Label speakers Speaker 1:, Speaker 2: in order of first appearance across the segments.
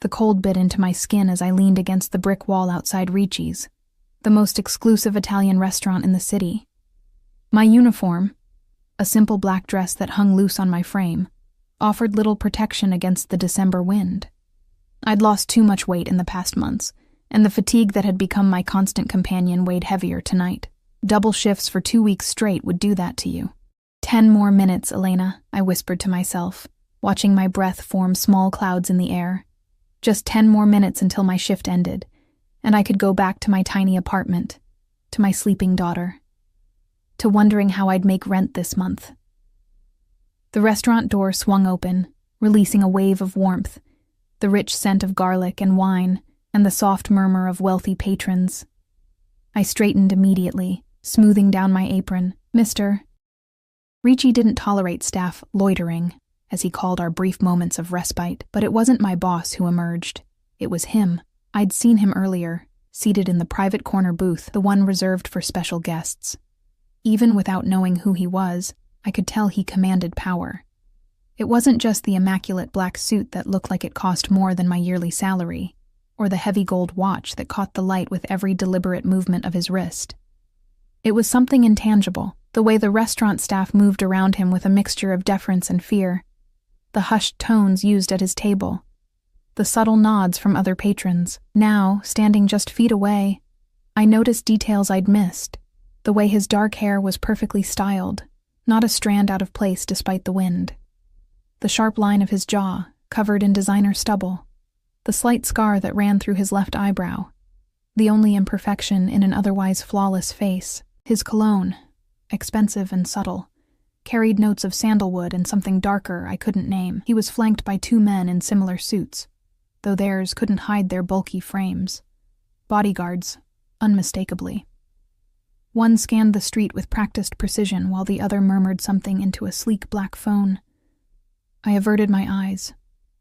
Speaker 1: The cold bit into my skin as I leaned against the brick wall outside Ricci's, the most exclusive Italian restaurant in the city. My uniform, a simple black dress that hung loose on my frame, offered little protection against the December wind. I'd lost too much weight in the past months, and the fatigue that had become my constant companion weighed heavier tonight. Double shifts for 2 weeks straight would do that to you. 10 more minutes, Elena, I whispered to myself, watching my breath form small clouds in the air. Just 10 more minutes until my shift ended, and I could go back to my tiny apartment, to my sleeping daughter, to wondering how I'd make rent this month. The restaurant door swung open, releasing a wave of warmth, the rich scent of garlic and wine, and the soft murmur of wealthy patrons. I straightened immediately, smoothing down my apron. Mr. Ricci didn't tolerate staff loitering, as he called our brief moments of respite, but it wasn't my boss who emerged. It was him. I'd seen him earlier, seated in the private corner booth, the one reserved for special guests. Even without knowing who he was, I could tell he commanded power. It wasn't just the immaculate black suit that looked like it cost more than my yearly salary, or the heavy gold watch that caught the light with every deliberate movement of his wrist. It was something intangible, the way the restaurant staff moved around him with a mixture of deference and fear, the hushed tones used at his table, the subtle nods from other patrons. Now, standing just feet away, I noticed details I'd missed, the way his dark hair was perfectly styled, not a strand out of place despite the wind. The sharp line of his jaw, covered in designer stubble, the slight scar that ran through his left eyebrow, the only imperfection in an otherwise flawless face. His cologne, expensive and subtle, carried notes of sandalwood and something darker I couldn't name. He was flanked by 2 men in similar suits, though theirs couldn't hide their bulky frames. Bodyguards, unmistakably. One scanned the street with practiced precision while the other murmured something into a sleek black phone. I averted my eyes,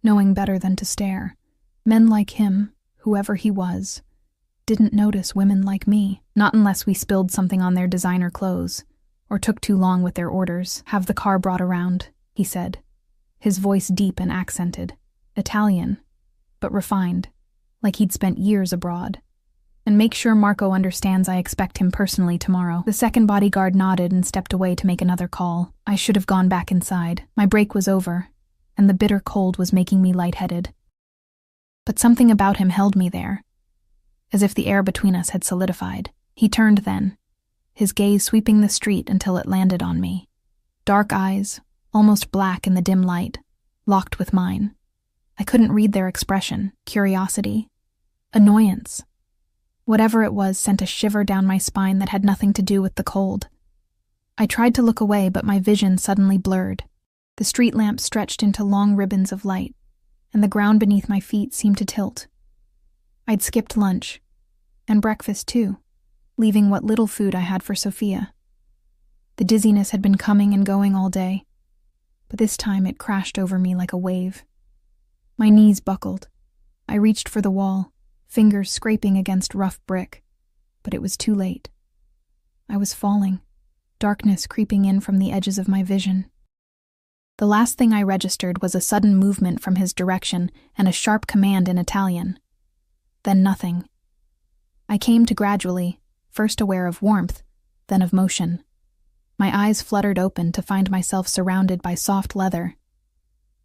Speaker 1: knowing better than to stare. Men like him, whoever he was, didn't notice women like me, not unless we spilled something on their designer clothes, or took too long with their orders. Have the car brought around, he said, his voice deep and accented, Italian, but refined, like he'd spent years abroad. And make sure Marco understands I expect him personally tomorrow. The second bodyguard nodded and stepped away to make another call. I should have gone back inside. My break was over, and the bitter cold was making me lightheaded. But something about him held me there, as if the air between us had solidified. He turned then, his gaze sweeping the street until it landed on me. Dark eyes, almost black in the dim light, locked with mine. I couldn't read their expression. Curiosity, annoyance. Whatever it was sent a shiver down my spine that had nothing to do with the cold. I tried to look away, but my vision suddenly blurred. The street lamp stretched into long ribbons of light, and the ground beneath my feet seemed to tilt. I'd skipped lunch, and breakfast too, leaving what little food I had for Sophia. The dizziness had been coming and going all day, but this time it crashed over me like a wave. My knees buckled. I reached for the wall, fingers scraping against rough brick, but it was too late. I was falling, darkness creeping in from the edges of my vision. The last thing I registered was a sudden movement from his direction and a sharp command in Italian. Then nothing. I came to gradually, first aware of warmth, then of motion. My eyes fluttered open to find myself surrounded by soft leather.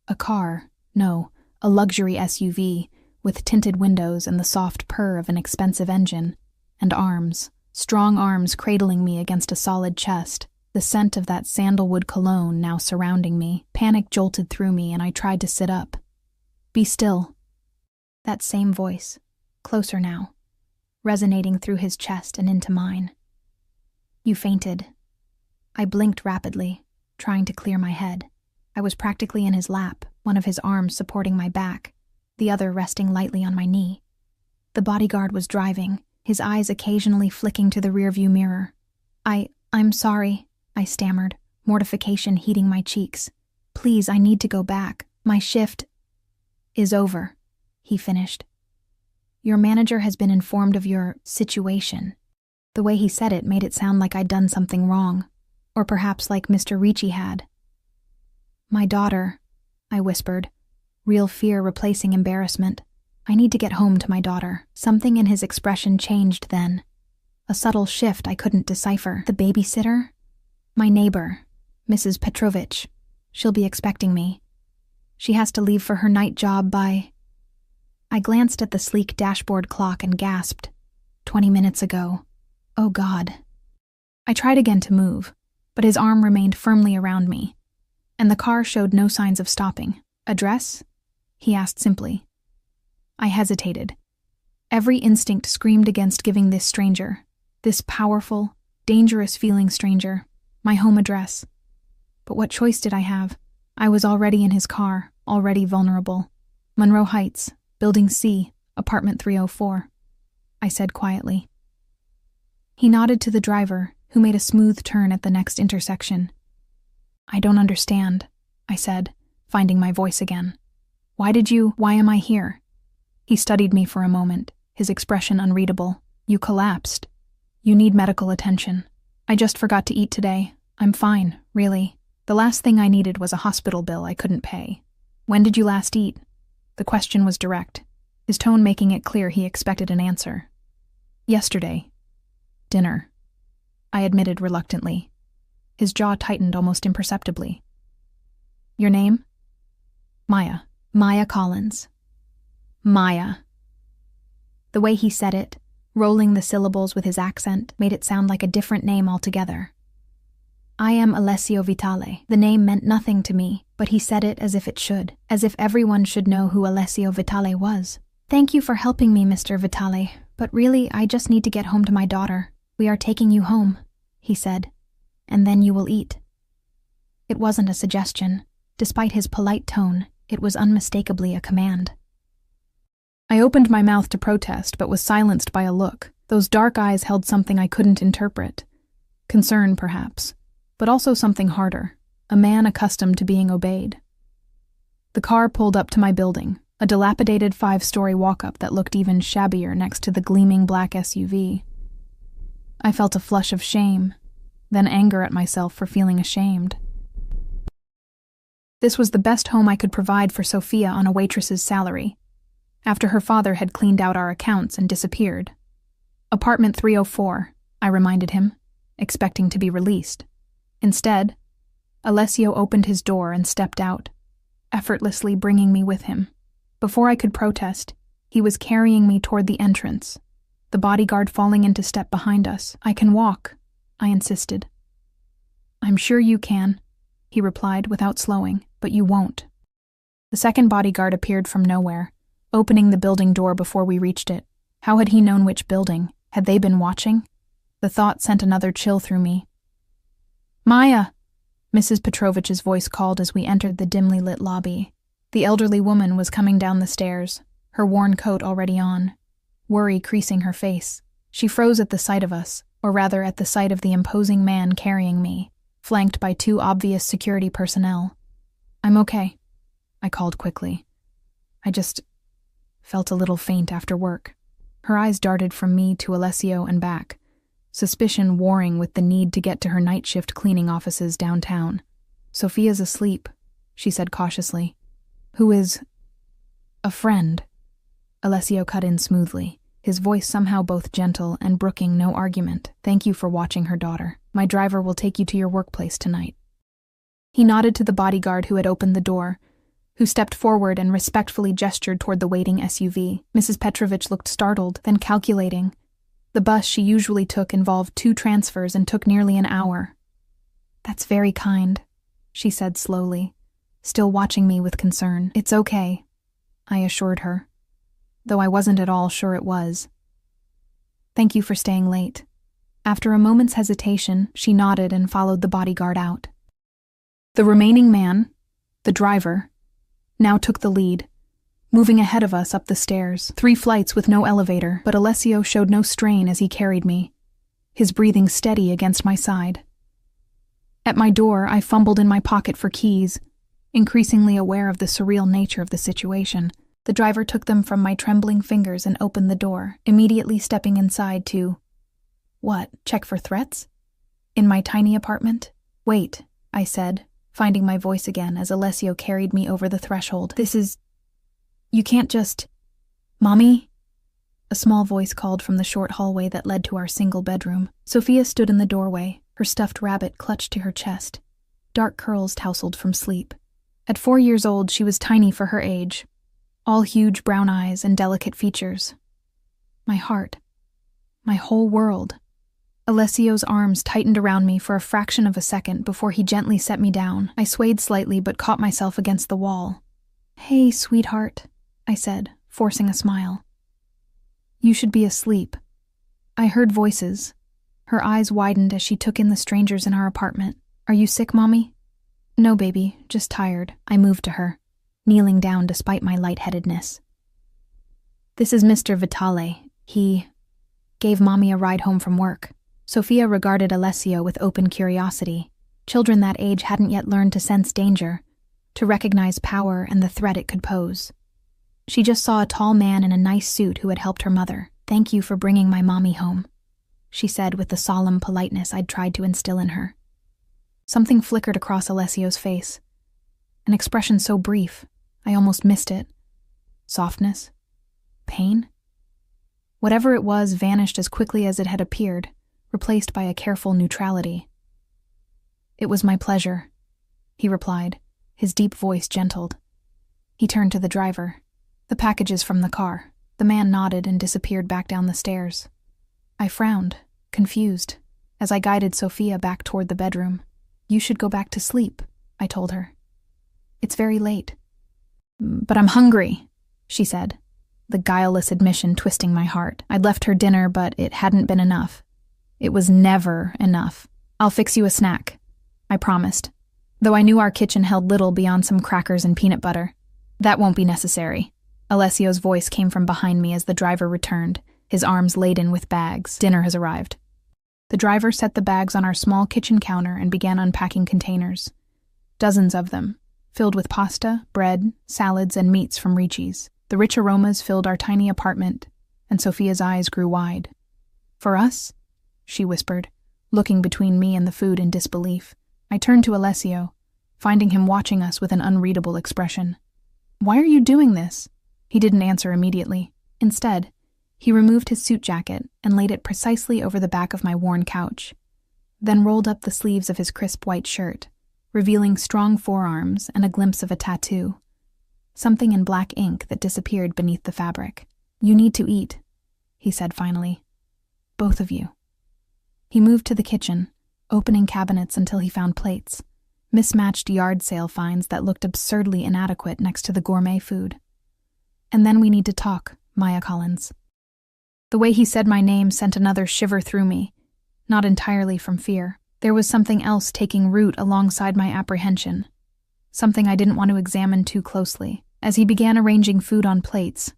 Speaker 1: A car, no, a luxury SUV, with tinted windows and the soft purr of an expensive engine, and arms, strong arms cradling me against a solid chest, the scent of that sandalwood cologne now surrounding me. Panic jolted through me and I tried to sit up. Be still. That same voice, closer now, resonating through his chest and into mine. You fainted. I blinked rapidly, trying to clear my head. I was practically in his lap, one of his arms supporting my back, the other resting lightly on my knee. The bodyguard was driving, his eyes occasionally flicking to the rearview mirror. I'm sorry, I stammered, mortification heating my cheeks. Please, I need to go back. My shift is over, he finished. Your manager has been informed of your situation. The way he said it made it sound like I'd done something wrong, or perhaps like Mr. Ricci had. My daughter, I whispered, real fear replacing embarrassment. I need to get home to my daughter. Something in his expression changed then. A subtle shift I couldn't decipher. The babysitter? My neighbor, Mrs. Petrovich. She'll be expecting me. She has to leave for her night job by... I glanced at the sleek dashboard clock and gasped. 20 minutes ago. Oh God. I tried again to move, but his arm remained firmly around me, and the car showed no signs of stopping. Address? He asked simply. I hesitated. Every instinct screamed against giving this stranger, this powerful, dangerous-feeling stranger, my home address. But what choice did I have? I was already in his car, already vulnerable. Monroe Heights, Building C, Apartment 304, I said quietly. He nodded to the driver, who made a smooth turn at the next intersection. I don't understand, I said, finding my voice again. Why am I here? He studied me for a moment, his expression unreadable. You collapsed. You need medical attention. I just forgot to eat today. I'm fine, really. The last thing I needed was a hospital bill I couldn't pay. When did you last eat? The question was direct, his tone making it clear he expected an answer. Yesterday. Dinner, I admitted reluctantly. His jaw tightened almost imperceptibly. Your name? Maya. Maya Collins. Maya. The way he said it, rolling the syllables with his accent, made it sound like a different name altogether. I am Alessio Vitale. The name meant nothing to me, but he said it as if it should, as if everyone should know who Alessio Vitale was. Thank you for helping me, Mr. Vitale, but really I just need to get home to my daughter. We are taking you home, he said, and then you will eat. It wasn't a suggestion. Despite his polite tone, it was unmistakably a command. I opened my mouth to protest, but was silenced by a look. Those dark eyes held something I couldn't interpret. Concern, perhaps, but also something harder, a man accustomed to being obeyed. The car pulled up to my building, a dilapidated 5-story walk-up that looked even shabbier next to the gleaming black SUV. I felt a flush of shame, then anger at myself for feeling ashamed. This was the best home I could provide for Sophia on a waitress's salary, after her father had cleaned out our accounts and disappeared. Apartment 304, I reminded him, expecting to be released. Instead, Alessio opened his door and stepped out, effortlessly bringing me with him. Before I could protest, he was carrying me toward the entrance, the bodyguard falling into step behind us. I can walk, I insisted. I'm sure you can, he replied without slowing, but you won't. The second bodyguard appeared from nowhere, opening the building door before we reached it. How had he known which building? Had they been watching? The thought sent another chill through me. Maya! Mrs. Petrovich's voice called as we entered the dimly lit lobby. The elderly woman was coming down the stairs, her worn coat already on, worry creasing her face. She froze at the sight of us, or rather at the sight of the imposing man carrying me, flanked by 2 obvious security personnel. I'm okay, I called quickly. I just felt a little faint after work. Her eyes darted from me to Alessio and back, suspicion warring with the need to get to her night shift cleaning offices downtown. Sophia's asleep, she said cautiously. Who is... a friend? Alessio cut in smoothly, his voice somehow both gentle and brooking no argument. Thank you for watching her daughter. My driver will take you to your workplace tonight. He nodded to the bodyguard who had opened the door, who stepped forward and respectfully gestured toward the waiting SUV. Mrs. Petrovich looked startled, then calculating. The bus she usually took involved 2 transfers and took nearly an hour. That's very kind, she said slowly, still watching me with concern. It's okay, I assured her, though I wasn't at all sure it was. Thank you for staying late. After a moment's hesitation, she nodded and followed the bodyguard out. The remaining man, the driver, now took the lead, moving ahead of us up the stairs, 3 flights with no elevator, but Alessio showed no strain as he carried me, his breathing steady against my side. At my door, I fumbled in my pocket for keys, increasingly aware of the surreal nature of the situation. The driver took them from my trembling fingers and opened the door, immediately stepping inside to... What, check for threats? In my tiny apartment? Wait, I said, finding my voice again as Alessio carried me over the threshold. This is... You can't just... "Mommy?" A small voice called from the short hallway that led to our single bedroom. Sophia stood in the doorway, her stuffed rabbit clutched to her chest, dark curls tousled from sleep. At 4 years old, she was tiny for her age, all huge brown eyes and delicate features. My heart, my whole world. Alessio's arms tightened around me for a fraction of a second before he gently set me down. I swayed slightly but caught myself against the wall. "Hey, sweetheart," I said, forcing a smile. "You should be asleep." I heard voices. Her eyes widened as she took in the strangers in our apartment. "Are you sick, Mommy?" "No, baby, just tired." I moved to her, kneeling down despite my lightheadedness. "This is Mr. Vitale. He gave Mommy a ride home from work." Sophia regarded Alessio with open curiosity. Children that age hadn't yet learned to sense danger, to recognize power and the threat it could pose. She just saw a tall man in a nice suit who had helped her mother. "Thank you for bringing my mommy home," she said with the solemn politeness I'd tried to instill in her. Something flickered across Alessio's face, an expression so brief, I almost missed it. Softness? Pain? Whatever it was vanished as quickly as it had appeared, replaced by a careful neutrality. "It was my pleasure," he replied, his deep voice gentled. He turned to the driver. "The packages from the car." The man nodded and disappeared back down the stairs. I frowned, confused, as I guided Sophia back toward the bedroom. "You should go back to sleep," I told her. "It's very late." "But I'm hungry," she said, the guileless admission twisting my heart. I'd left her dinner, but it hadn't been enough. It was never enough. "I'll fix you a snack," I promised, though I knew our kitchen held little beyond some crackers and peanut butter. "That won't be necessary." Alessio's voice came from behind me as the driver returned, his arms laden with bags. "Dinner has arrived." The driver set the bags on our small kitchen counter and began unpacking containers. Dozens of them, filled with pasta, bread, salads, and meats from Ricci's. The rich aromas filled our tiny apartment, and Sophia's eyes grew wide. "For us?" she whispered, looking between me and the food in disbelief. I turned to Alessio, finding him watching us with an unreadable expression. "Why are you doing this?" He didn't answer immediately. Instead, he removed his suit jacket and laid it precisely over the back of my worn couch, then rolled up the sleeves of his crisp white shirt, revealing strong forearms and a glimpse of a tattoo, something in black ink that disappeared beneath the fabric. "You need to eat," he said finally. "Both of you." He moved to the kitchen, opening cabinets until he found plates, mismatched yard sale finds that looked absurdly inadequate next to the gourmet food. "And then we need to talk, Maya Collins." The way he said my name sent another shiver through me, not entirely from fear. There was something else taking root alongside my apprehension, something I didn't want to examine too closely. As he began arranging food on plates,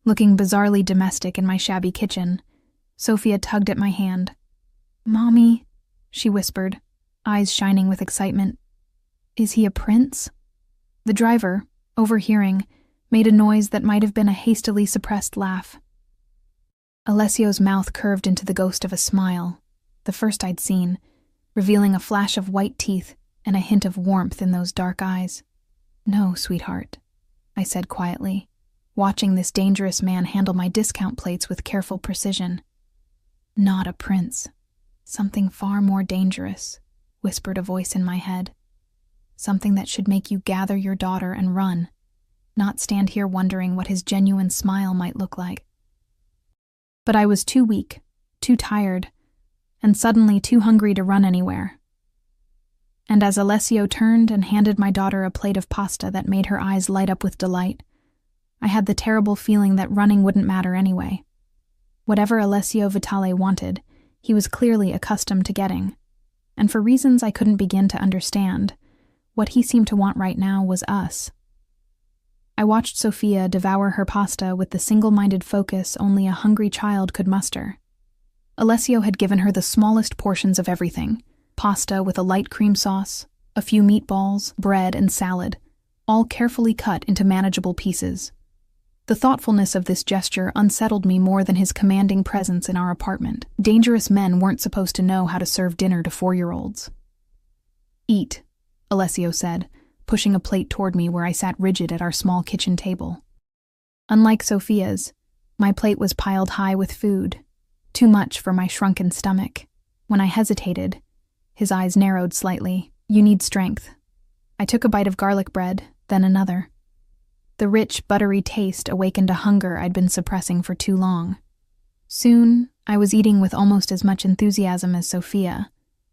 Speaker 1: looking bizarrely domestic in my shabby kitchen, Sophia tugged at my hand. "Mommy," she whispered, eyes shining with excitement. "Is he a prince?" The driver, overhearing, made a noise that might have been a hastily suppressed laugh. Alessio's mouth curved into the ghost of a smile, the first I'd seen, revealing a flash of white teeth and a hint of warmth in those dark eyes. "No, sweetheart," I said quietly, watching this dangerous man handle my discount plates with careful precision. "Not a prince. Something far more dangerous," whispered a voice in my head. "Something that should make you gather your daughter and run, not stand here wondering what his genuine smile might look like." But I was too weak, too tired, and suddenly too hungry to run anywhere. And as Alessio turned and handed my daughter a plate of pasta that made her eyes light up with delight, I had the terrible feeling that running wouldn't matter anyway. Whatever Alessio Vitale wanted, he was clearly accustomed to getting, and for reasons I couldn't begin to understand, what he seemed to want right now was us. I watched Sophia devour her pasta with the single-minded focus only a hungry child could muster. Alessio had given her the smallest portions of everything: pasta with a light cream sauce, a few meatballs, bread, and salad, all carefully cut into manageable pieces. The thoughtfulness of this gesture unsettled me more than his commanding presence in our apartment. Dangerous men weren't supposed to know how to serve dinner to 4-year-olds. "Eat," Alessio said, pushing a plate toward me where I sat rigid at our small kitchen table. Unlike Sophia's, My plate was piled high with food, too much for my shrunken stomach. When I hesitated, his eyes narrowed slightly. "You need strength." I took a bite of garlic bread, then another. The rich, buttery taste awakened a hunger I'd been suppressing for too long. Soon, I was eating with almost as much enthusiasm as Sophia,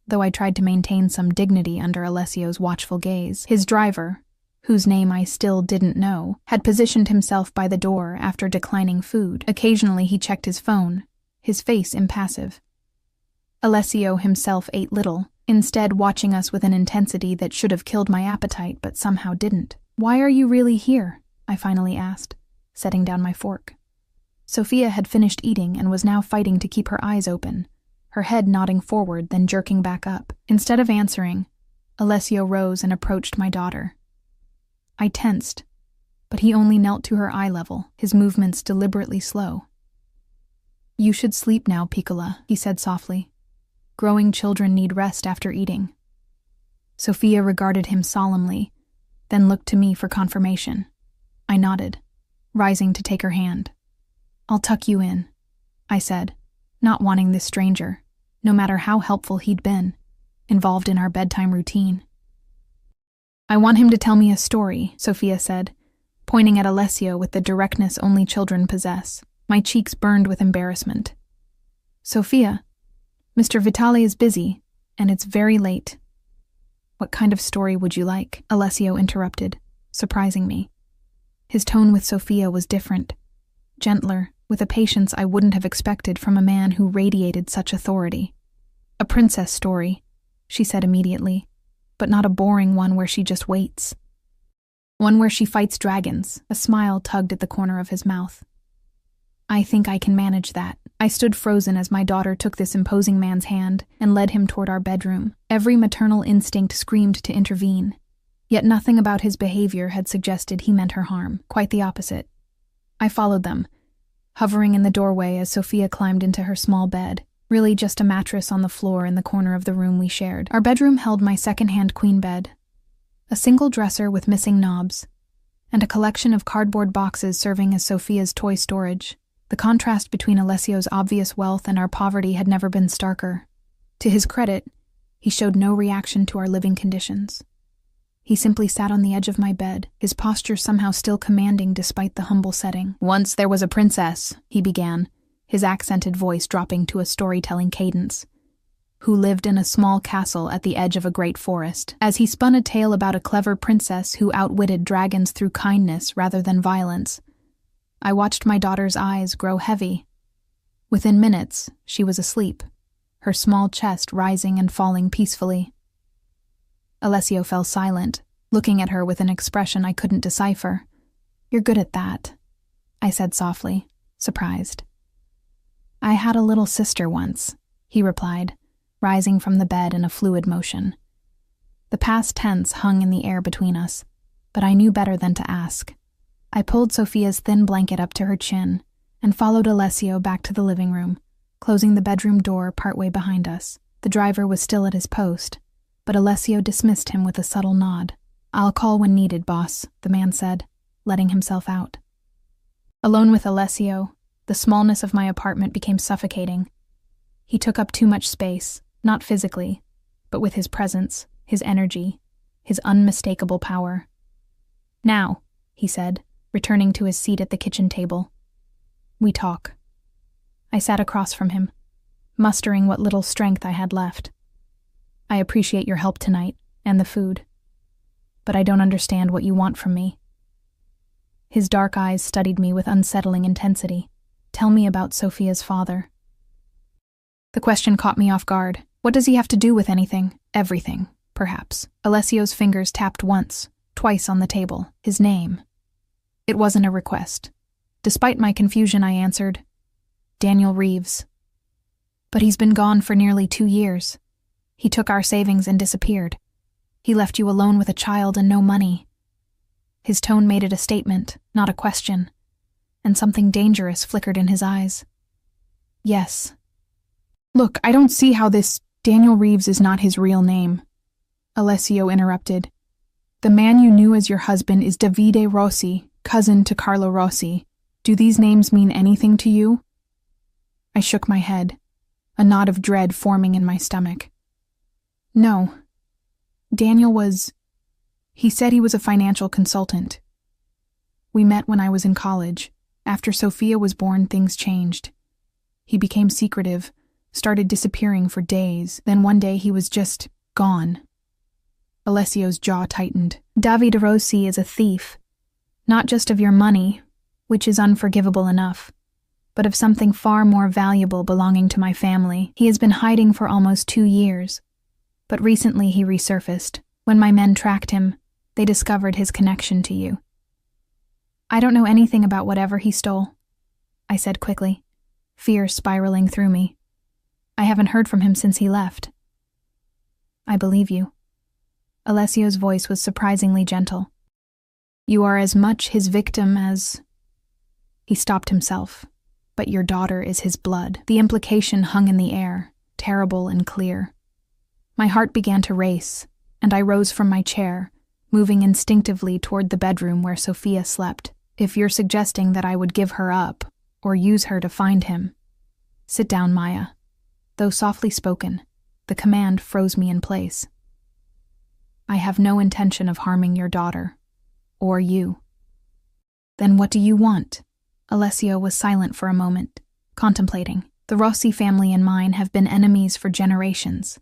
Speaker 1: though I tried to maintain some dignity under Alessio's watchful gaze. His driver, whose name I still didn't know, had positioned himself by the door after declining food. Occasionally he checked his phone, his face impassive. Alessio himself ate little, instead watching us with an intensity that should have killed my appetite but somehow didn't. "Why are you really here?" I finally asked, setting down my fork. Sophia had finished eating and was now fighting to keep her eyes open, her head nodding forward then jerking back up. Instead of answering, Alessio rose and approached my daughter. I tensed, but he only knelt to her eye level, his movements deliberately slow. "You should sleep now, Piccola," he said softly. "Growing children need rest after eating." Sophia regarded him solemnly, then looked to me for confirmation. I nodded, rising to take her hand. "I'll tuck you in," I said, not wanting this stranger, no matter how helpful he'd been, involved in our bedtime routine. "I want him to tell me a story," Sophia said, pointing at Alessio with the directness only children possess. My cheeks burned with embarrassment. "Sophia, Mr. Vitale is busy, and it's very late." "What kind of story would you like?" Alessio interrupted, surprising me. His tone with Sophia was different, gentler, with a patience I wouldn't have expected from a man who radiated such authority. "A princess story," she said immediately, "but not a boring one where she just waits. One where she fights dragons." A smile tugged at the corner of his mouth. "I think I can manage that." I stood frozen as my daughter took this imposing man's hand and led him toward our bedroom. Every maternal instinct screamed to intervene, yet nothing about his behavior had suggested he meant her harm. Quite the opposite. I followed them, hovering in the doorway as Sophia climbed into her small bed, really just a mattress on the floor in the corner of the room we shared. Our bedroom held my second-hand queen bed, a single dresser with missing knobs, and a collection of cardboard boxes serving as Sophia's toy storage. The contrast between Alessio's obvious wealth and our poverty had never been starker. To his credit, he showed no reaction to our living conditions. He simply sat on the edge of my bed, his posture somehow still commanding despite the humble setting. "Once there was a princess," he began, his accented voice dropping to a storytelling cadence, "who lived in a small castle at the edge of a great forest." As he spun a tale about a clever princess who outwitted dragons through kindness rather than violence, I watched my daughter's eyes grow heavy. Within minutes, she was asleep, her small chest rising and falling peacefully. Alessio fell silent, looking at her with an expression I couldn't decipher. "You're good at that," I said softly, surprised. "I had a little sister once," he replied, rising from the bed in a fluid motion. The past tense hung in the air between us, but I knew better than to ask. I pulled Sophia's thin blanket up to her chin and followed Alessio back to the living room, closing the bedroom door partway behind us. The driver was still at his post, but Alessio dismissed him with a subtle nod. "I'll call when needed, boss," the man said, letting himself out. Alone with Alessio, the smallness of my apartment became suffocating. He took up too much space, not physically, but with his presence, his energy, his unmistakable power. "Now," he said, returning to his seat at the kitchen table. "We talk." I sat across from him, mustering what little strength I had left. "I appreciate your help tonight, and the food. But I don't understand what you want from me." His dark eyes studied me with unsettling intensity. "Tell me about Sophia's father." The question caught me off guard. What does he have to do with anything? Everything, perhaps. Alessio's fingers tapped once, twice on the table. His name. It wasn't a request. Despite my confusion, I answered, "Daniel Reeves." "But he's been gone for nearly 2 years. He took our savings and disappeared. He left you alone with a child and no money." His tone made it a statement, not a question, and something dangerous flickered in his eyes. "Yes." "Look, I don't see how this Daniel Reeves is not his real name," Alessio interrupted. "The man you knew as your husband is Davide Rossi, cousin to Carlo Rossi. Do these names mean anything to you? I shook my head, a knot of dread forming in my stomach. No. Daniel he said he was a financial consultant. We met when I was in college. After Sophia was born, things changed. He became secretive, started disappearing for days, then one day he was just gone. Alessio's jaw tightened. Davide Rossi is a thief. Not just of your money, which is unforgivable enough, but of something far more valuable belonging to my family. He has been hiding for almost 2 years. But recently he resurfaced. When my men tracked him, they discovered his connection to you. I don't know anything about whatever he stole, I said quickly, fear spiraling through me. I haven't heard from him since he left. I believe you. Alessio's voice was surprisingly gentle. You are as much his victim as... He stopped himself. But your daughter is his blood. The implication hung in the air, terrible and clear. My heart began to race, and I rose from my chair, moving instinctively toward the bedroom where Sophia slept. If you're suggesting that I would give her up, or use her to find him... Sit down, Maya. Though softly spoken, the command froze me in place. I have no intention of harming your daughter, or you. Then what do you want? Alessio was silent for a moment, contemplating. The Rossi family and mine have been enemies for generations.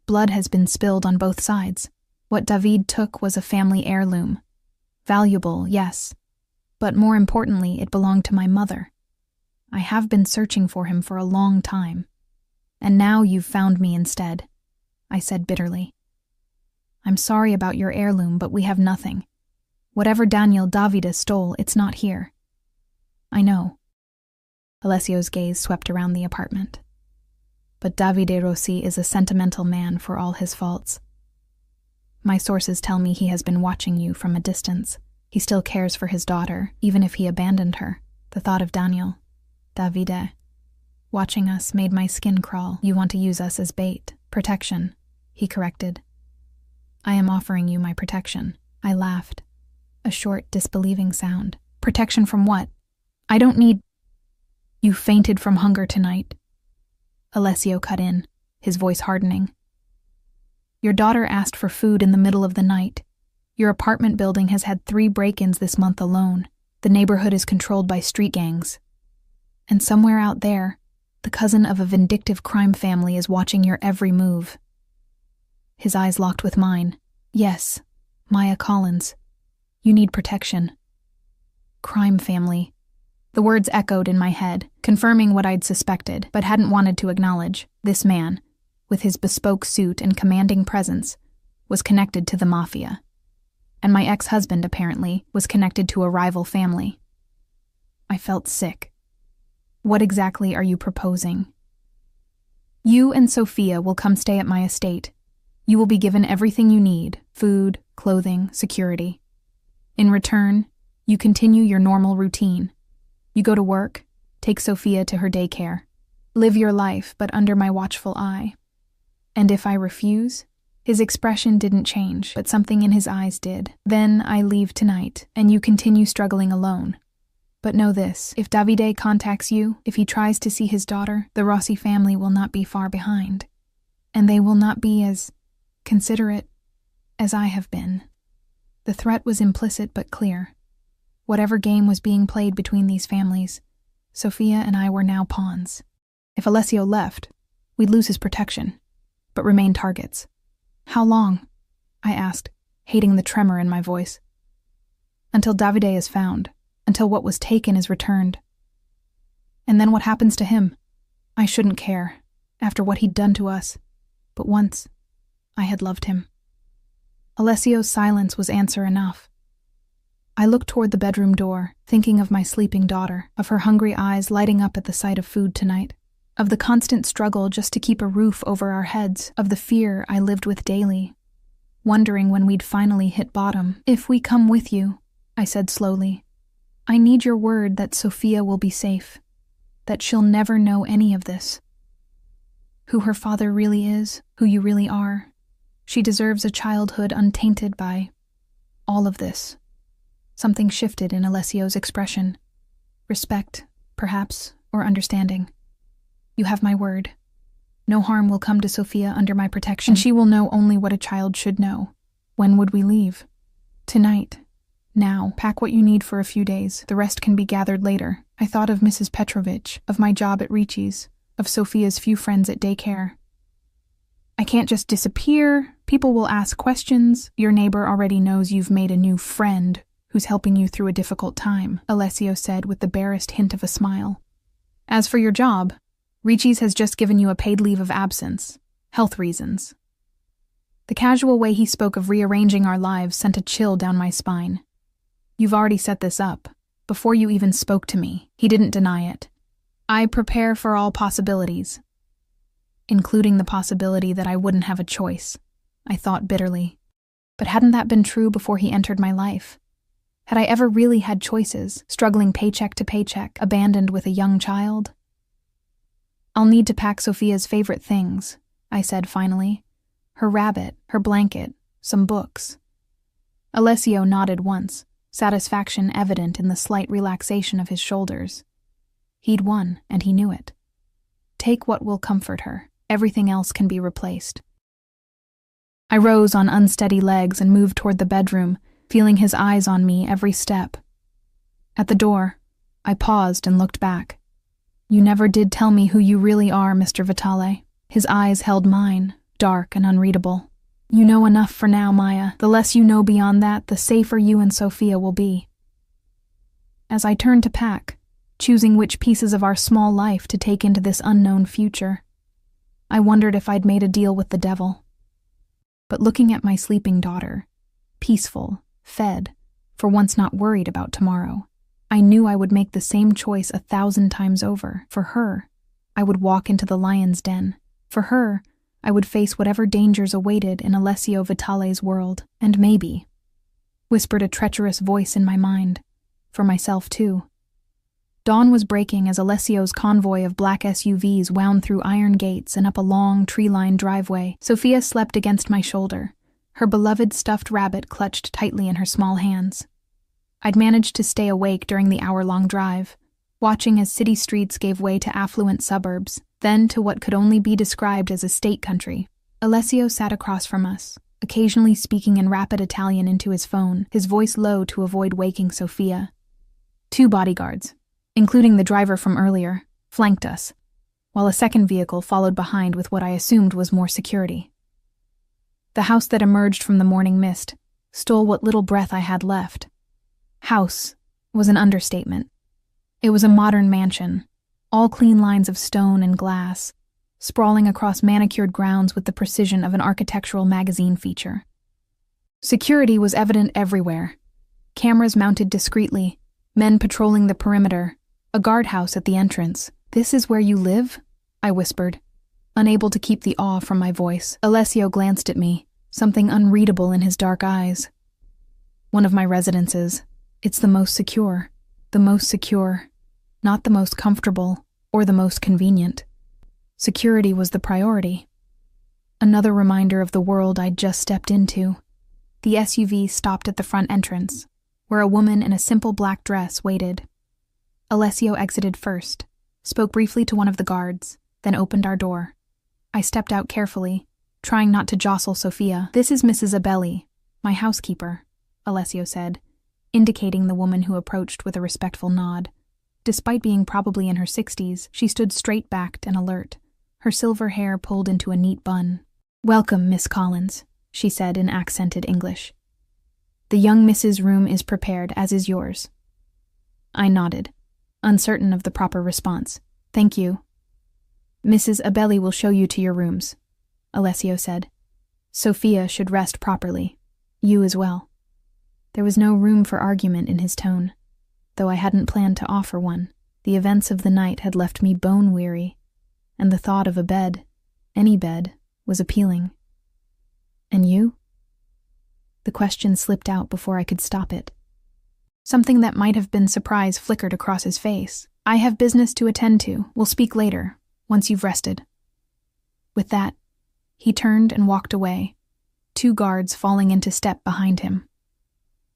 Speaker 1: Blood has been spilled on both sides. What David took was a family heirloom. Valuable, yes, but more importantly, it belonged to my mother. I have been searching for him for a long time, and now you've found me instead, I said bitterly. I'm sorry about your heirloom, but we have nothing. Whatever Daniel Davide stole, it's not here. I know. Alessio's gaze swept around the apartment. But Davide Rossi is a sentimental man for all his faults. My sources tell me he has been watching you from a distance. He still cares for his daughter, even if he abandoned her. The thought of Daniel, Davide, watching us made my skin crawl. You want to use us as bait. Protection, he corrected. I am offering you my protection. I laughed. A short, disbelieving sound. Protection from what? I don't need... You fainted from hunger tonight. Alessio cut in, his voice hardening. Your daughter asked for food in the middle of the night. Your apartment building has had 3 break-ins this month alone. The neighborhood is controlled by street gangs. And somewhere out there, the cousin of a vindictive crime family is watching your every move. His eyes locked with mine. Yes, Maya Collins. You need protection. Crime family. The words echoed in my head, confirming what I'd suspected, but hadn't wanted to acknowledge. This man, with his bespoke suit and commanding presence, was connected to the Mafia. And my ex-husband, apparently, was connected to a rival family. I felt sick. What exactly are you proposing? You and Sophia will come stay at my estate. You will be given everything you need: food, clothing, security. In return, you continue your normal routine. You go to work, take Sophia to her daycare. Live your life, but under my watchful eye. And if I refuse? His expression didn't change, but something in his eyes did. Then I leave tonight, and you continue struggling alone. But know this, if Davide contacts you, if he tries to see his daughter, the Rossi family will not be far behind. And they will not be as considerate as I have been. The threat was implicit but clear. Whatever game was being played between these families, Sophia and I were now pawns. If Alessio left, we'd lose his protection, but remain targets. How long? I asked, hating the tremor in my voice. Until Davide is found, until what was taken is returned. And then what happens to him? I shouldn't care, after what he'd done to us. But once, I had loved him. Alessio's silence was answer enough. I looked toward the bedroom door, thinking of my sleeping daughter, of her hungry eyes lighting up at the sight of food tonight, of the constant struggle just to keep a roof over our heads, of the fear I lived with daily, wondering when we'd finally hit bottom. If we come with you, I said slowly, I need your word that Sophia will be safe, that she'll never know any of this. Who her father really is, who you really are. She deserves a childhood untainted by all of this. Something shifted in Alessio's expression. Respect, perhaps, or understanding. You have my word. No harm will come to Sophia under my protection, and she will know only what a child should know. When would we leave? Tonight. Now. Pack what you need for a few days. The rest can be gathered later. I thought of Mrs. Petrovich, of my job at Ricci's, of Sophia's few friends at daycare. I can't just disappear. People will ask questions. Your neighbor already knows you've made a new friend who's helping you through a difficult time, Alessio said with the barest hint of a smile. As for your job, Ricci's has just given you a paid leave of absence. Health reasons. The casual way he spoke of rearranging our lives sent a chill down my spine. You've already set this up. Before you even spoke to me, he didn't deny it. I prepare for all possibilities, including the possibility that I wouldn't have a choice, I thought bitterly. But hadn't that been true before he entered my life? Had I ever really had choices, struggling paycheck to paycheck, abandoned with a young child? I'll need to pack Sophia's favorite things, I said finally. Her rabbit, her blanket, some books. Alessio nodded once, satisfaction evident in the slight relaxation of his shoulders. He'd won, and he knew it. Take what will comfort her. Everything else can be replaced. I rose on unsteady legs and moved toward the bedroom, feeling his eyes on me every step. At the door, I paused and looked back. You never did tell me who you really are, Mr. Vitale. His eyes held mine, dark and unreadable. You know enough for now, Maya. The less you know beyond that, the safer you and Sophia will be. As I turned to pack, choosing which pieces of our small life to take into this unknown future, I wondered if I'd made a deal with the devil. But looking at my sleeping daughter, peaceful, fed, for once not worried about tomorrow, I knew I would make the same choice 1,000 times over. For her, I would walk into the lion's den. For her, I would face whatever dangers awaited in Alessio Vitale's world. And maybe, whispered a treacherous voice in my mind, for myself too. Dawn was breaking as Alessio's convoy of black SUVs wound through iron gates and up a long, tree-lined driveway. Sophia slept against my shoulder, her beloved stuffed rabbit clutched tightly in her small hands. I'd managed to stay awake during the hour-long drive, watching as city streets gave way to affluent suburbs, then to what could only be described as estate country. Alessio sat across from us, occasionally speaking in rapid Italian into his phone, his voice low to avoid waking Sophia. 2 bodyguards, including the driver from earlier, flanked us, while a second vehicle followed behind with what I assumed was more security. The house that emerged from the morning mist stole what little breath I had left. House was an understatement. It was a modern mansion, all clean lines of stone and glass, sprawling across manicured grounds with the precision of an architectural magazine feature. Security was evident everywhere. Cameras mounted discreetly, men patrolling the perimeter, a guardhouse at the entrance. "This is where you live?" I whispered, unable to keep the awe from my voice. Alessio glanced at me, something unreadable in his dark eyes. "One of my residences. It's the most secure. The most secure. Not the most comfortable or the most convenient. Security was the priority." Another reminder of the world I'd just stepped into. The SUV stopped at the front entrance, where a woman in a simple black dress waited. Alessio exited first, spoke briefly to one of the guards, then opened our door. I stepped out carefully, trying not to jostle Sophia. "This is Mrs. Abelli, my housekeeper," Alessio said, indicating the woman who approached with a respectful nod. Despite being probably in her 60s, she stood straight-backed and alert, her silver hair pulled into a neat bun. "Welcome, Miss Collins," she said in accented English. "The young Miss's room is prepared, as is yours." I nodded, uncertain of the proper response. "Thank you." "Mrs. Abelli will show you to your rooms," Alessio said. "Sophia should rest properly. You as well." There was no room for argument in his tone, though I hadn't planned to offer one. The events of the night had left me bone-weary, and the thought of a bed, any bed, was appealing. "And you?" The question slipped out before I could stop it. Something that might have been surprise flickered across his face. "I have business to attend to. We'll speak later, once you've rested." With that, he turned and walked away, 2 guards falling into step behind him.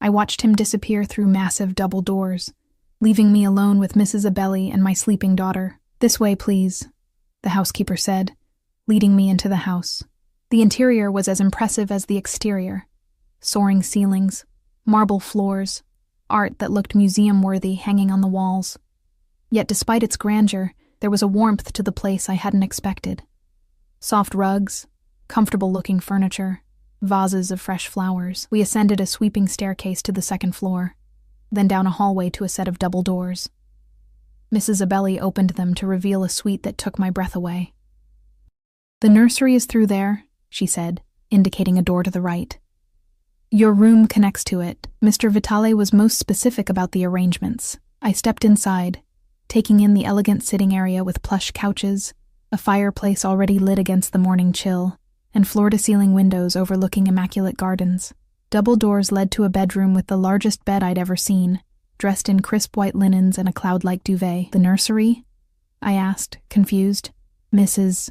Speaker 1: I watched him disappear through massive double doors, leaving me alone with Mrs. Abelli and my sleeping daughter. "This way, please," the housekeeper said, leading me into the house. The interior was as impressive as the exterior. Soaring ceilings, marble floors, art that looked museum-worthy hanging on the walls. Yet despite its grandeur, there was a warmth to the place I hadn't expected. Soft rugs, comfortable-looking furniture, vases of fresh flowers. We ascended a sweeping staircase to the second floor, then down a hallway to a set of double doors. Mrs. Abelli opened them to reveal a suite that took my breath away. "The nursery is through there," she said, indicating a door to the right. "Your room connects to it." Mr. Vitale was most specific about the arrangements. I stepped inside, taking in the elegant sitting area with plush couches, a fireplace already lit against the morning chill, and floor-to-ceiling windows overlooking immaculate gardens. Double doors led to a bedroom with the largest bed I'd ever seen, dressed in crisp white linens and a cloud-like duvet. "The nursery?" I asked, confused. Mrs.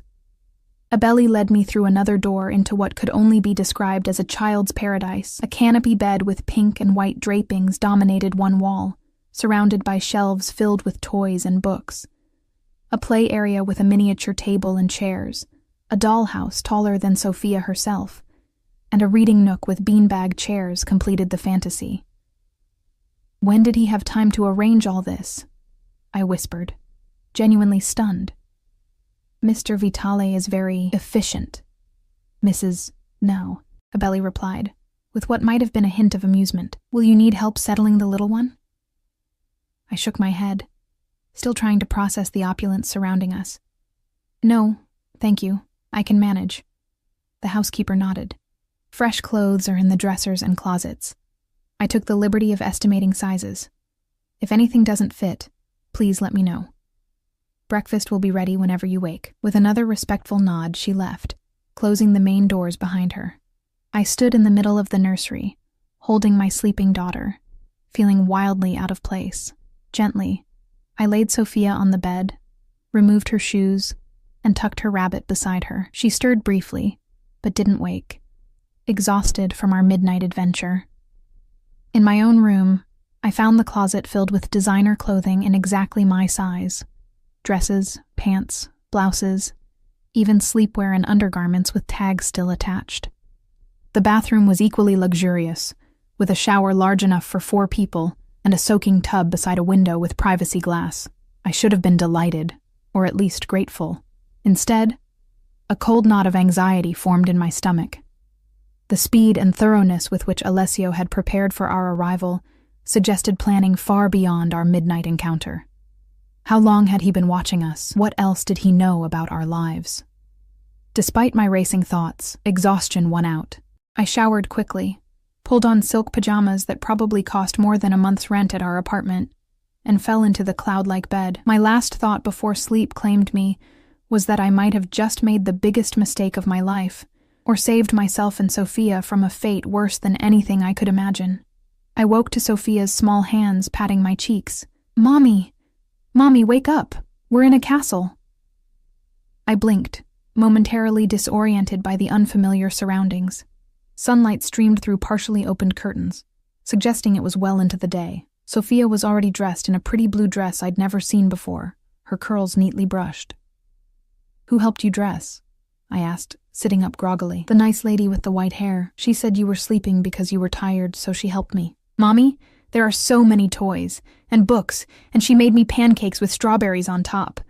Speaker 1: Abelli led me through another door into what could only be described as a child's paradise. A canopy bed with pink and white drapings dominated one wall, surrounded by shelves filled with toys and books. A play area with a miniature table and chairs, a dollhouse taller than Sophia herself, and a reading nook with beanbag chairs completed the fantasy. "When did he have time to arrange all this?" I whispered, genuinely stunned. "Mr. Vitale is very efficient." No, Abelli replied, with what might have been a hint of amusement. "Will you need help settling the little one?" I shook my head, still trying to process the opulence surrounding us. "No, thank you. I can manage." The housekeeper nodded. "Fresh clothes are in the dressers and closets. I took the liberty of estimating sizes. If anything doesn't fit, please let me know. Breakfast will be ready whenever you wake." With another respectful nod, she left, closing the main doors behind her. I stood in the middle of the nursery, holding my sleeping daughter, feeling wildly out of place. Gently, I laid Sophia on the bed, removed her shoes, and tucked her rabbit beside her. She stirred briefly, but didn't wake, exhausted from our midnight adventure. In my own room, I found the closet filled with designer clothing in exactly my size. Dresses, pants, blouses, even sleepwear and undergarments with tags still attached. The bathroom was equally luxurious, with a shower large enough for 4 people and a soaking tub beside a window with privacy glass. I should have been delighted, or at least grateful. Instead, a cold knot of anxiety formed in my stomach. The speed and thoroughness with which Alessio had prepared for our arrival suggested planning far beyond our midnight encounter. How long had he been watching us? What else did he know about our lives? Despite my racing thoughts, exhaustion won out. I showered quickly, pulled on silk pajamas that probably cost more than a month's rent at our apartment, and fell into the cloud-like bed. My last thought before sleep claimed me was that I might have just made the biggest mistake of my life, or saved myself and Sophia from a fate worse than anything I could imagine. I woke to Sophia's small hands patting my cheeks. "Mommy! Mommy, wake up! We're in a castle!" I blinked, momentarily disoriented by the unfamiliar surroundings. Sunlight streamed through partially opened curtains, suggesting it was well into the day. Sophia was already dressed in a pretty blue dress I'd never seen before, her curls neatly brushed. "Who helped you dress?" I asked, sitting up groggily. "The nice lady with the white hair. She said you were sleeping because you were tired, so she helped me." "Mommy, there are so many toys, and books, and she made me pancakes with strawberries on top."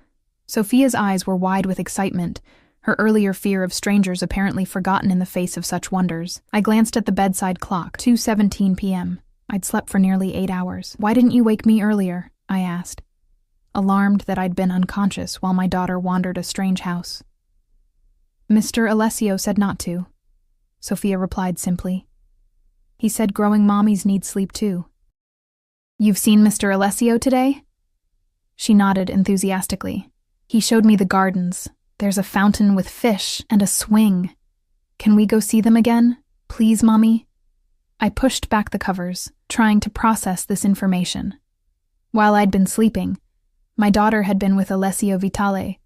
Speaker 1: Sophia's eyes were wide with excitement, her earlier fear of strangers apparently forgotten in the face of such wonders. I glanced at the bedside clock, 2:17 p.m. I'd slept for nearly 8 hours. "Why didn't you wake me earlier?" I asked, alarmed that I'd been unconscious while my daughter wandered a strange house. "Mr. Alessio said not to," Sophia replied simply. "He said growing mommies need sleep too." "You've seen Mr. Alessio today?" She nodded enthusiastically. "He showed me the gardens. There's a fountain with fish and a swing. Can we go see them again? Please, Mommy?" I pushed back the covers, trying to process this information. While I'd been sleeping, my daughter had been with Alessio Vitale,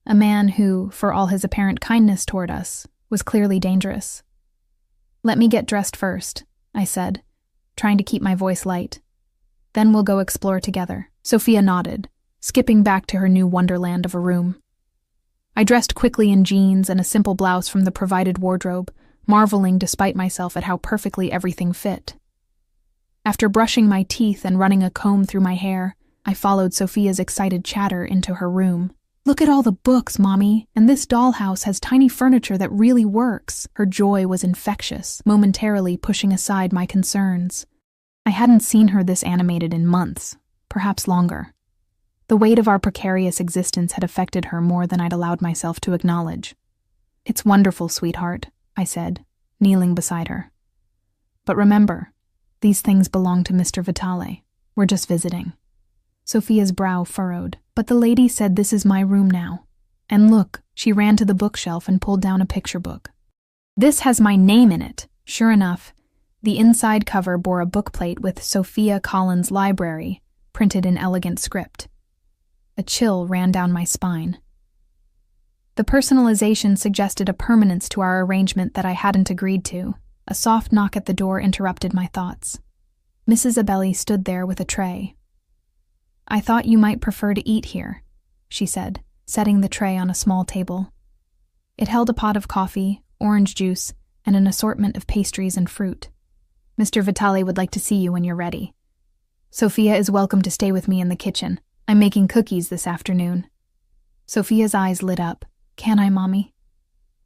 Speaker 1: a man who, for all his apparent kindness toward us, was clearly dangerous. "Let me get dressed first," I said, trying to keep my voice light. Then we'll go explore together. Sophia nodded, skipping back to her new wonderland of a room. I dressed quickly in jeans and a simple blouse from the provided wardrobe, marveling despite myself at how perfectly everything fit. After brushing my teeth and running a comb through my hair, I followed Sophia's excited chatter into her room. "Look at all the books, Mommy, and this dollhouse has tiny furniture that really works." Her joy was infectious, momentarily pushing aside my concerns. I hadn't seen her this animated in months, perhaps longer. The weight of our precarious existence had affected her more than I'd allowed myself to acknowledge. "It's wonderful, sweetheart," I said, kneeling beside her. "But remember, these things belong to Mr. Vitale. We're just visiting." Sophia's brow furrowed. "But the lady said this is my room now. And look," she ran to the bookshelf and pulled down a picture book. "This has my name in it." Sure enough, the inside cover bore a bookplate with Sophia Collins Library, printed in elegant script. A chill ran down my spine. The personalization suggested a permanence to our arrangement that I hadn't agreed to. A soft knock at the door interrupted my thoughts. Mrs. Abelli stood there with a tray. "I thought you might prefer to eat here," she said, setting the tray on a small table. It held a pot of coffee, orange juice, and an assortment of pastries and fruit. "Mr. Vitale would like to see you when you're ready. Sophia is welcome to stay with me in the kitchen. I'm making cookies this afternoon." Sophia's eyes lit up. "Can I, Mommy?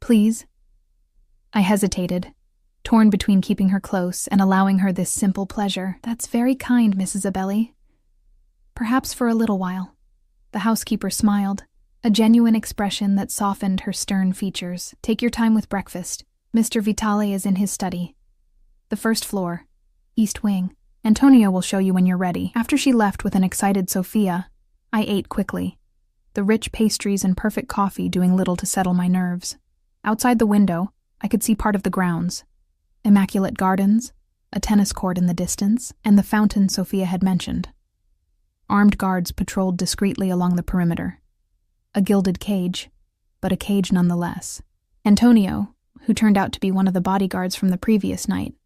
Speaker 1: Please?" I hesitated, torn between keeping her close and allowing her this simple pleasure. "That's very kind, Mrs. Abelli. Perhaps for a little while." The housekeeper smiled, a genuine expression that softened her stern features. "Take your time with breakfast. Mr. Vitale is in his study. The first floor, east wing. Antonio will show you when you're ready." After she left with an excited Sophia, I ate quickly, the rich pastries and perfect coffee doing little to settle my nerves. Outside the window, I could see part of the grounds. Immaculate gardens, a tennis court in the distance, and the fountain Sophia had mentioned. Armed guards patrolled discreetly along the perimeter. A gilded cage, but a cage nonetheless. Antonio, who turned out to be one of the bodyguards from the previous night,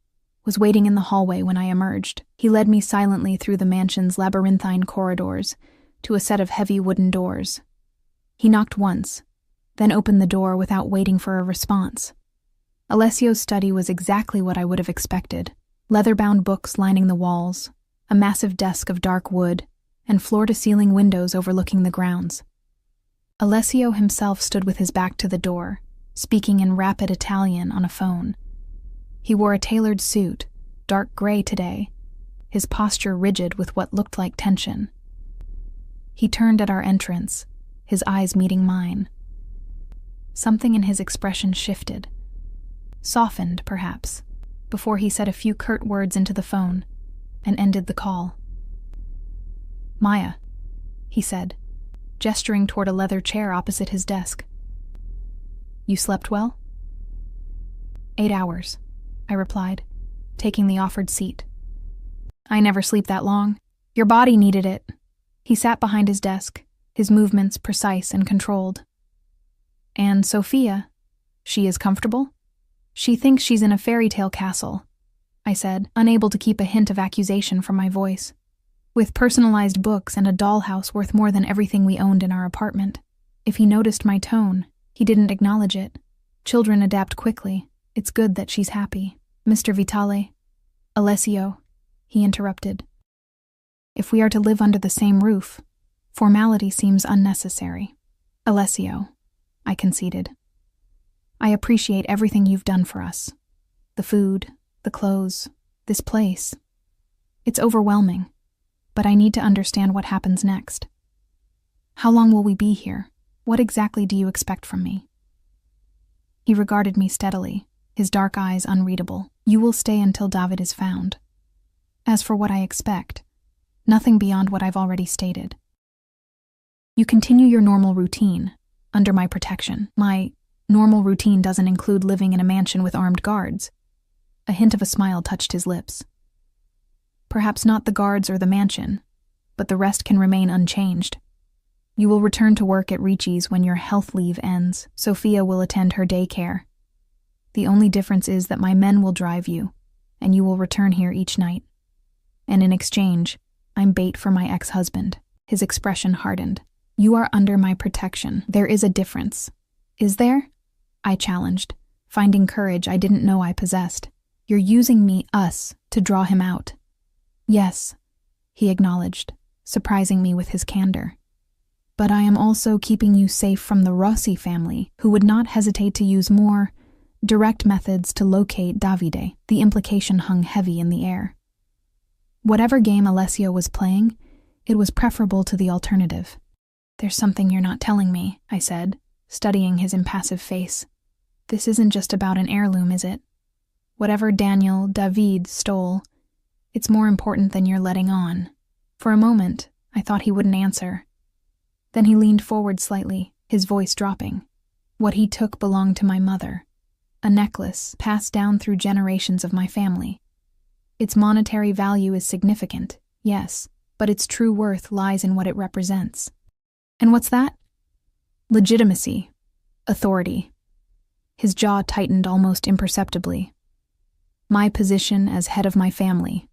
Speaker 1: was waiting in the hallway when I emerged. He led me silently through the mansion's labyrinthine corridors to a set of heavy wooden doors. He knocked once, then opened the door without waiting for a response. Alessio's study was exactly what I would have expected. Leather-bound books lining the walls, a massive desk of dark wood, and floor-to-ceiling windows overlooking the grounds. Alessio himself stood with his back to the door, speaking in rapid Italian on a phone. He wore a tailored suit, dark gray today, his posture rigid with what looked like tension. He turned at our entrance, his eyes meeting mine. Something in his expression shifted, softened perhaps, before he said a few curt words into the phone and ended the call. "Maya," he said, gesturing toward a leather chair opposite his desk. "You slept well?" 8 hours, I replied, taking the offered seat. "I never sleep that long. Your body needed it." He sat behind his desk, his movements precise and controlled. "And Sophia, she is comfortable?" "She thinks she's in a fairy tale castle," I said, unable to keep a hint of accusation from my voice. "With personalized books and a dollhouse worth more than everything we owned in our apartment." If he noticed my tone, he didn't acknowledge it. Children adapt quickly. It's good that she's happy. "Mr. Vitale, Alessio," he interrupted. "If we are to live under the same roof, formality seems unnecessary." "Alessio," I conceded. "I appreciate everything you've done for us. The food, the clothes, this place. It's overwhelming, but I need to understand what happens next. How long will we be here? What exactly do you expect from me?" He regarded me steadily, his dark eyes unreadable. "You will stay until David is found. As for what I expect, nothing beyond what I've already stated. You continue your normal routine, under my protection. My normal routine doesn't include living in a mansion with armed guards." A hint of a smile touched his lips. "Perhaps not the guards or the mansion, but the rest can remain unchanged. You will return to work at Ricci's when your health leave ends. Sophia will attend her daycare. The only difference is that my men will drive you, and you will return here each night. And in exchange, I'm bait for my ex-husband. His expression hardened. You are under my protection. There is a difference. Is there? I challenged, finding courage I didn't know I possessed. You're using me, us, to draw him out. Yes, he acknowledged, surprising me with his candor. But I am also keeping you safe from the Rossi family, who would not hesitate to use more direct methods to locate Davide. The implication hung heavy in the air. Whatever game Alessio was playing, it was preferable to the alternative. There's something you're not telling me, I said, studying his impassive face. This isn't just about an heirloom, is it? Whatever David stole, it's more important than you're letting on. For a moment, I thought he wouldn't answer. Then he leaned forward slightly, his voice dropping. What he took belonged to my mother. A necklace passed down through generations of my family. Its monetary value is significant, yes, but its true worth lies in what it represents. And what's that? Legitimacy. Authority. His jaw tightened almost imperceptibly. My position as head of my family.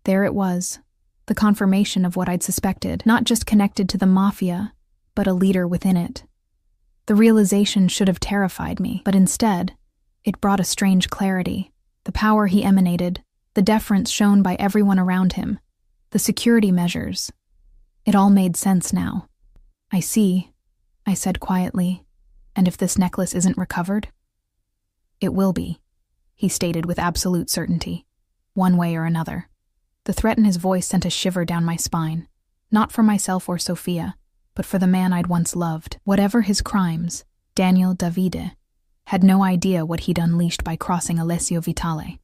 Speaker 1: There it was, the confirmation of what I'd suspected, not just connected to the Mafia, but a leader within it. The realization should have terrified me, but instead, it brought a strange clarity. The power he emanated, the deference shown by everyone around him, the security measures. It all made sense now. I see, I said quietly, and if this necklace isn't recovered? It will be, he stated with absolute certainty, one way or another. The threat in his voice sent a shiver down my spine, not for myself or Sophia, but for the man I'd once loved. Whatever his crimes, Davide had no idea what he'd unleashed by crossing Alessio Vitale.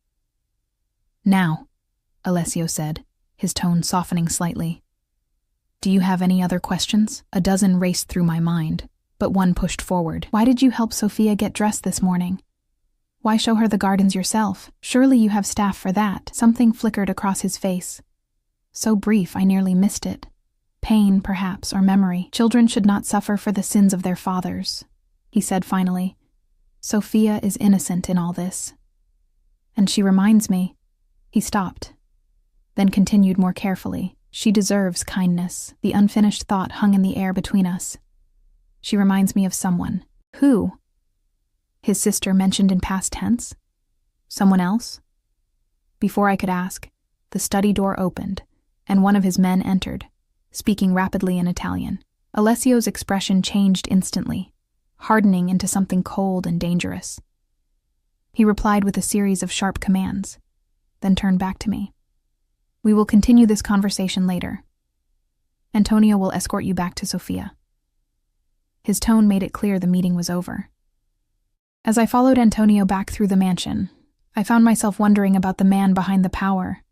Speaker 1: Now, Alessio said, his tone softening slightly. Do you have any other questions? A dozen raced through my mind, but one pushed forward. Why did you help Sophia get dressed this morning? Why show her the gardens yourself? Surely you have staff for that. Something flickered across his face. So brief, I nearly missed it. Pain, perhaps, or memory. Children should not suffer for the sins of their fathers, he said finally. Sophia is innocent in all this. And she reminds me. He stopped, then continued more carefully. She deserves kindness. The unfinished thought hung in the air between us. She reminds me of someone. Who? His sister mentioned in past tense? Someone else? Before I could ask, the study door opened, and one of his men entered, speaking rapidly in Italian. Alessio's expression changed instantly, hardening into something cold and dangerous. He replied with a series of sharp commands, then turned back to me. We will continue this conversation later. Antonio will escort you back to Sophia. His tone made it clear the meeting was over. As I followed Antonio back through the mansion, I found myself wondering about the man behind the power.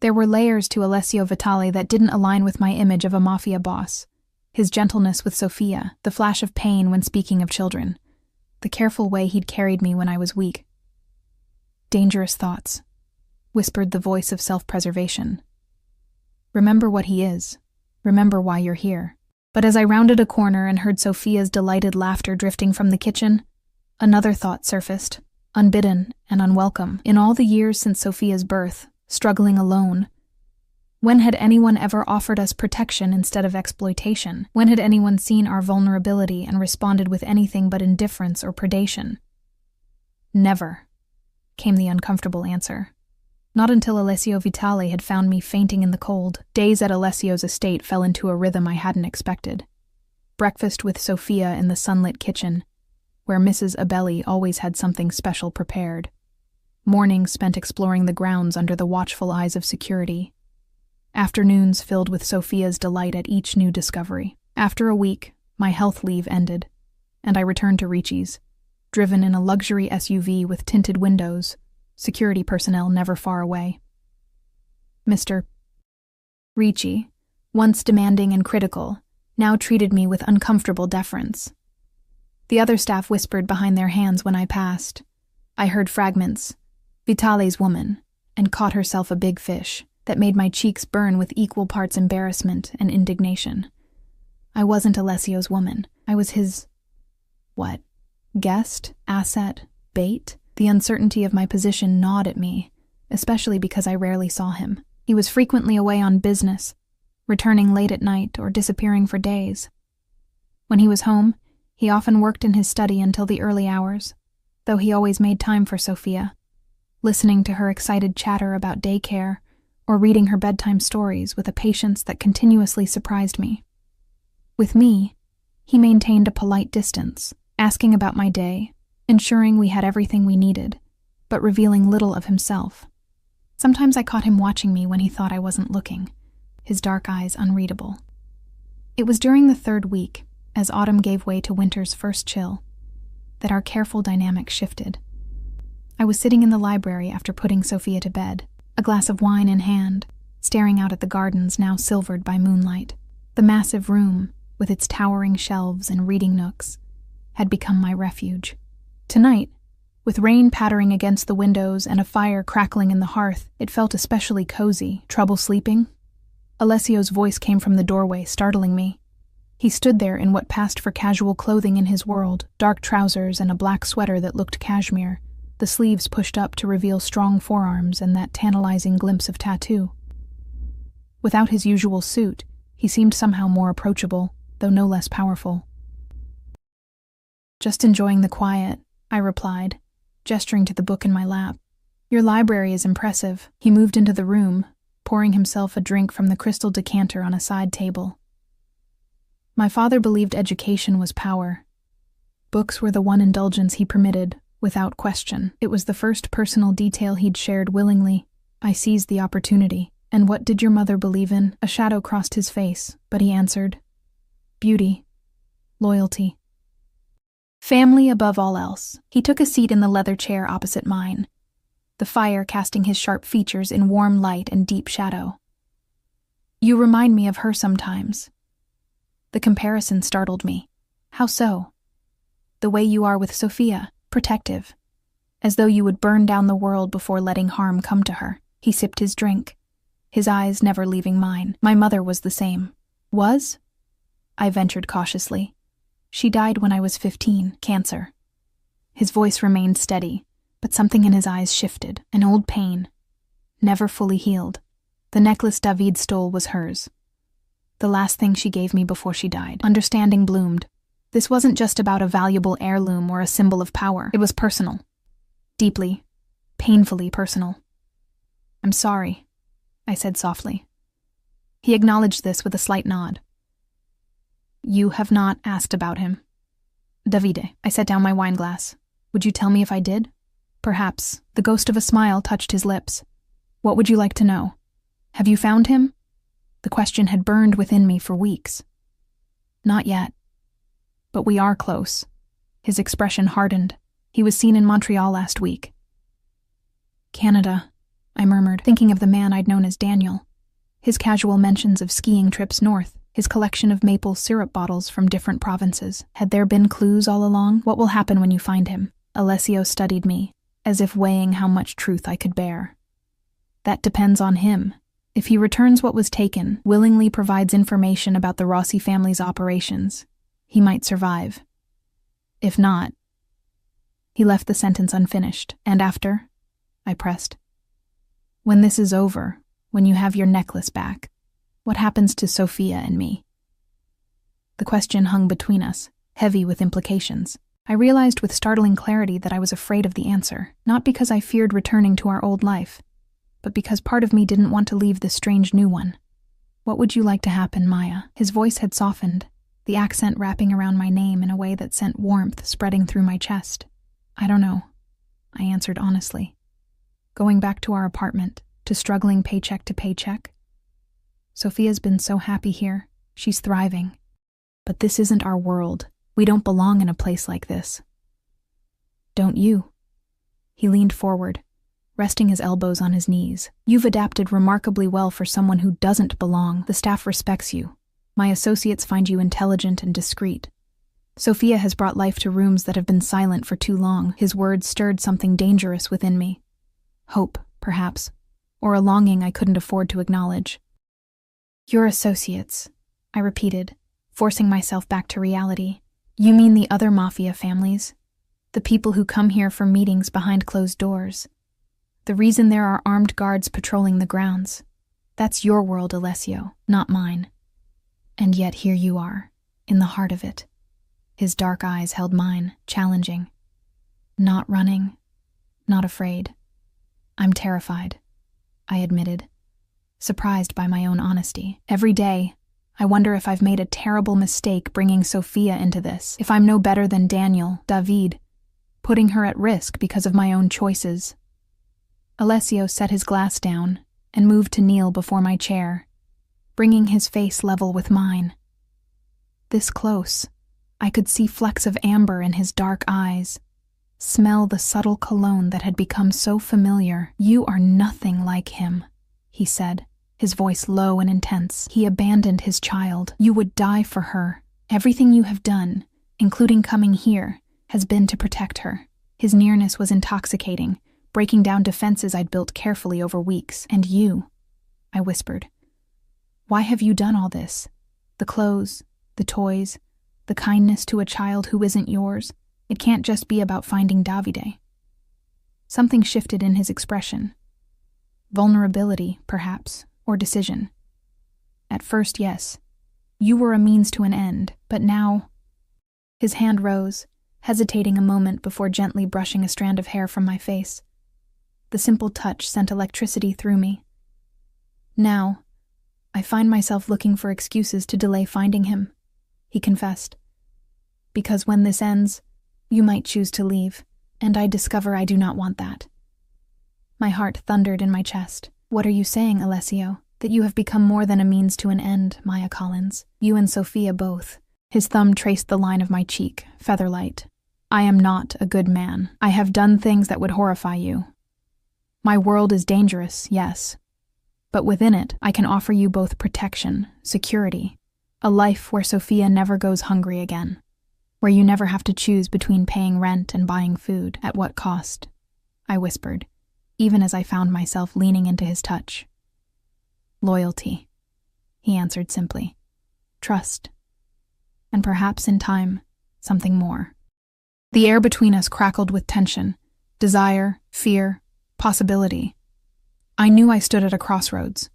Speaker 1: There were layers to Alessio Vitale that didn't align with my image of a mafia boss. His gentleness with Sophia, the flash of pain when speaking of children, the careful way he'd carried me when I was weak. Dangerous thoughts, whispered the voice of self-preservation. Remember what he is. Remember why you're here. But as I rounded a corner and heard Sophia's delighted laughter drifting from the kitchen, another thought surfaced, unbidden and unwelcome. In all the years since Sophia's birth, struggling alone, when had anyone ever offered us protection instead of exploitation? When had anyone seen our vulnerability and responded with anything but indifference or predation? Never, came the uncomfortable answer. Not until Alessio Vitale had found me fainting in the cold. Days at Alessio's estate fell into a rhythm I hadn't expected. Breakfast with Sophia in the sunlit kitchen, where Mrs. Abelli always had something special prepared. Mornings spent exploring the grounds under the watchful eyes of security. Afternoons filled with Sophia's delight at each new discovery. After a week, my health leave ended, and I returned to Ricci's, driven in a luxury SUV with tinted windows, security personnel never far away. Mr. Ricci, once demanding and critical, now treated me with uncomfortable deference. The other staff whispered behind their hands when I passed. I heard fragments, Vitale's woman, and caught herself a big fish that made my cheeks burn with equal parts embarrassment and indignation. I wasn't Alessio's woman. I was his... what? Guest? Asset? Bait? The uncertainty of my position gnawed at me, especially because I rarely saw him. He was frequently away on business, returning late at night or disappearing for days. When he was home, he often worked in his study until the early hours, though he always made time for Sophia, listening to her excited chatter about daycare or reading her bedtime stories with a patience that continuously surprised me. With me, he maintained a polite distance, asking about my day, ensuring we had everything we needed, but revealing little of himself. Sometimes I caught him watching me when he thought I wasn't looking, his dark eyes unreadable. It was during the third week, as autumn gave way to winter's first chill, that our careful dynamic shifted. I was sitting in the library after putting Sophia to bed, a glass of wine in hand, staring out at the gardens now silvered by moonlight. The massive room, with its towering shelves and reading nooks, had become my refuge. Tonight, with rain pattering against the windows and a fire crackling in the hearth, it felt especially cozy. Trouble sleeping? Alessio's voice came from the doorway, startling me. He stood there in what passed for casual clothing in his world, dark trousers and a black sweater that looked cashmere, the sleeves pushed up to reveal strong forearms and that tantalizing glimpse of tattoo. Without his usual suit, he seemed somehow more approachable, though no less powerful. "Just enjoying the quiet," I replied, gesturing to the book in my lap. "Your library is impressive." He moved into the room, pouring himself a drink from the crystal decanter on a side table. My father believed education was power. Books were the one indulgence he permitted, without question. It was the first personal detail he'd shared willingly. I seized the opportunity. "And what did your mother believe in?" A shadow crossed his face, but he answered, "Beauty, loyalty, family above all else." He took a seat in the leather chair opposite mine, the fire casting his sharp features in warm light and deep shadow. "You remind me of her sometimes." The comparison startled me. "How so?" "The way you are with Sophia, protective, as though you would burn down the world before letting harm come to her." He sipped his drink, his eyes never leaving mine. "My mother was the same." "Was?" I ventured cautiously. "She died when I was 15, cancer." His voice remained steady, but something in his eyes shifted, an old pain, never fully healed. The necklace David stole was hers. The last thing she gave me before she died. Understanding bloomed. This wasn't just about a valuable heirloom or a symbol of power. It was personal. Deeply, painfully personal. "I'm sorry," I said softly. He acknowledged this with a slight nod. "You have not asked about him." "Davide." I set down my wine glass. "Would you tell me if I did?" "Perhaps." The ghost of a smile touched his lips. "What would you like to know? Have you found him?" The question had burned within me for weeks. "Not yet. But we are close." His expression hardened. "He was seen in Montreal last week." "Canada," I murmured, thinking of the man I'd known as Daniel. His casual mentions of skiing trips north, his collection of maple syrup bottles from different provinces. Had there been clues all along? "What will happen when you find him?" Alessio studied me, as if weighing how much truth I could bear. "That depends on him. If he returns what was taken, willingly provides information about the Rossi family's operations, he might survive. If not..." He left the sentence unfinished. "And after?" I pressed. "When this is over, when you have your necklace back, what happens to Sophia and me?" The question hung between us, heavy with implications. I realized with startling clarity that I was afraid of the answer, not because I feared returning to our old life, but because part of me didn't want to leave this strange new one. "What would you like to happen, Maya?" His voice had softened, the accent wrapping around my name in a way that sent warmth spreading through my chest. "I don't know," I answered honestly. "Going back to our apartment, to struggling paycheck to paycheck. Sophia's been so happy here, she's thriving. But this isn't our world. We don't belong in a place like this." "Don't you?" He leaned forward, resting his elbows on his knees. "You've adapted remarkably well for someone who doesn't belong. The staff respects you. My associates find you intelligent and discreet. Sophia has brought life to rooms that have been silent for too long." His words stirred something dangerous within me. Hope, perhaps, or a longing I couldn't afford to acknowledge. "Your associates," I repeated, forcing myself back to reality. "You mean the other Mafia families? The people who come here for meetings behind closed doors? The reason there are armed guards patrolling the grounds?" That's your world, Alessio, not mine. And yet here you are, in the heart of it. His dark eyes held mine, challenging. Not running, not afraid. I'm terrified, I admitted, surprised by my own honesty. Every day, I wonder if I've made a terrible mistake bringing Sofia into this, if I'm no better than Daniel, David, putting her at risk because of my own choices. Alessio set his glass down and moved to kneel before my chair, bringing his face level with mine. This close, I could see flecks of amber in his dark eyes, smell the subtle cologne that had become so familiar. You are nothing like him, he said, his voice low and intense. He abandoned his child. You would die for her. Everything you have done, including coming here, has been to protect her. His nearness was intoxicating, breaking down defenses I'd built carefully over weeks. And you, I whispered. Why have you done all this? The clothes, the toys, the kindness to a child who isn't yours. It can't just be about finding Davide. Something shifted in his expression. Vulnerability, perhaps, or decision. At first, yes. You were a means to an end, but now... His hand rose, hesitating a moment before gently brushing a strand of hair from my face. The simple touch sent electricity through me. Now, I find myself looking for excuses to delay finding him, he confessed. Because when this ends, you might choose to leave, and I discover I do not want that. My heart thundered in my chest. What are you saying, Alessio? That you have become more than a means to an end, Maya Collins. You and Sofia both. His thumb traced the line of my cheek, featherlight. I am not a good man. I have done things that would horrify you. My world is dangerous, yes. But within it, I can offer you both protection, security, a life where Sofia never goes hungry again, where you never have to choose between paying rent and buying food. At what cost? I whispered, even as I found myself leaning into his touch. Loyalty, he answered simply. Trust. And perhaps in time, something more. The air between us crackled with tension, desire, fear, possibility. I knew I stood at a crossroads.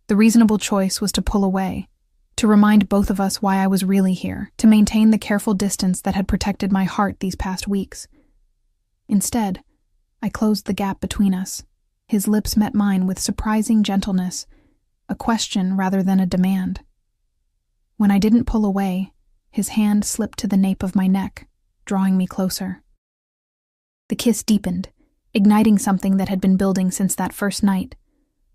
Speaker 1: The reasonable choice was to pull away, to remind both of us why I was really here, to maintain the careful distance that had protected my heart these past weeks. Instead, I closed the gap between us. His lips met mine with surprising gentleness, a question rather than a demand. When I didn't pull away, his hand slipped to the nape of my neck, drawing me closer. The kiss deepened, igniting something that had been building since that first night,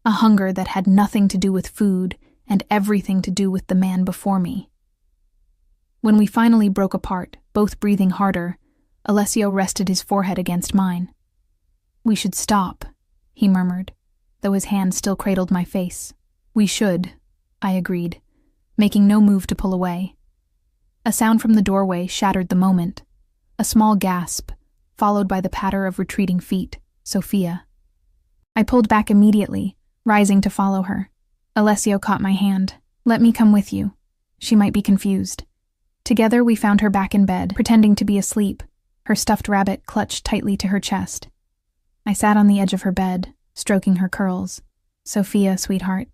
Speaker 1: a hunger that had nothing to do with food and everything to do with the man before me. When we finally broke apart, both breathing harder, Alessio rested his forehead against mine. We should stop, he murmured, though his hand still cradled my face. We should, I agreed, making no move to pull away. A sound from the doorway shattered the moment, a small gasp, followed by the patter of retreating feet. Sofia. I pulled back immediately, rising to follow her. Alessio caught my hand. Let me come with you. She might be confused. Together we found her back in bed, pretending to be asleep, her stuffed rabbit clutched tightly to her chest. I sat on the edge of her bed, stroking her curls. Sofia, sweetheart,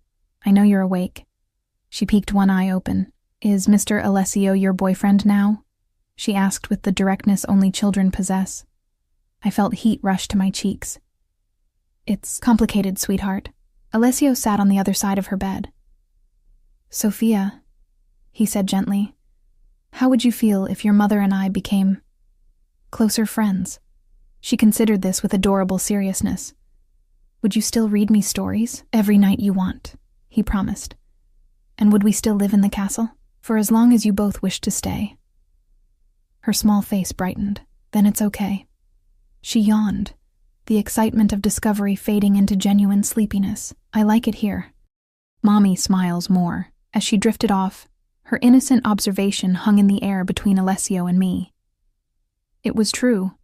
Speaker 1: I know you're awake. She peeked one eye open. Is Mr. Alessio your boyfriend now? She asked with the directness only children possess. I felt heat rush to my cheeks. It's complicated, sweetheart. Alessio sat on the other side of her bed. Sofia, he said gently, how would you feel if your mother and I became closer friends? She considered this with adorable seriousness. Would you still read me stories every night you want? He promised. And would we still live in the castle? For as long as you both wish to stay. Her small face brightened. Then it's okay. She yawned, the excitement of discovery fading into genuine sleepiness. I like it here. Mommy smiles more. As she drifted off, her innocent observation hung in the air between Alessio and me. It was true.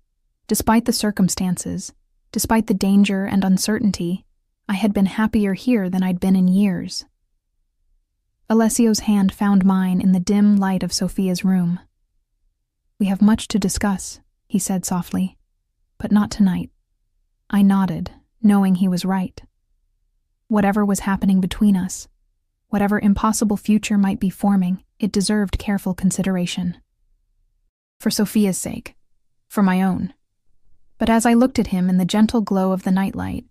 Speaker 1: Despite the circumstances, despite the danger and uncertainty, I had been happier here than I'd been in years. Alessio's hand found mine in the dim light of Sofia's room. We have much to discuss, he said softly, but not tonight. I nodded, knowing he was right. Whatever was happening between us, whatever impossible future might be forming, it deserved careful consideration. For Sophia's sake, for my own. But as I looked at him in the gentle glow of the nightlight,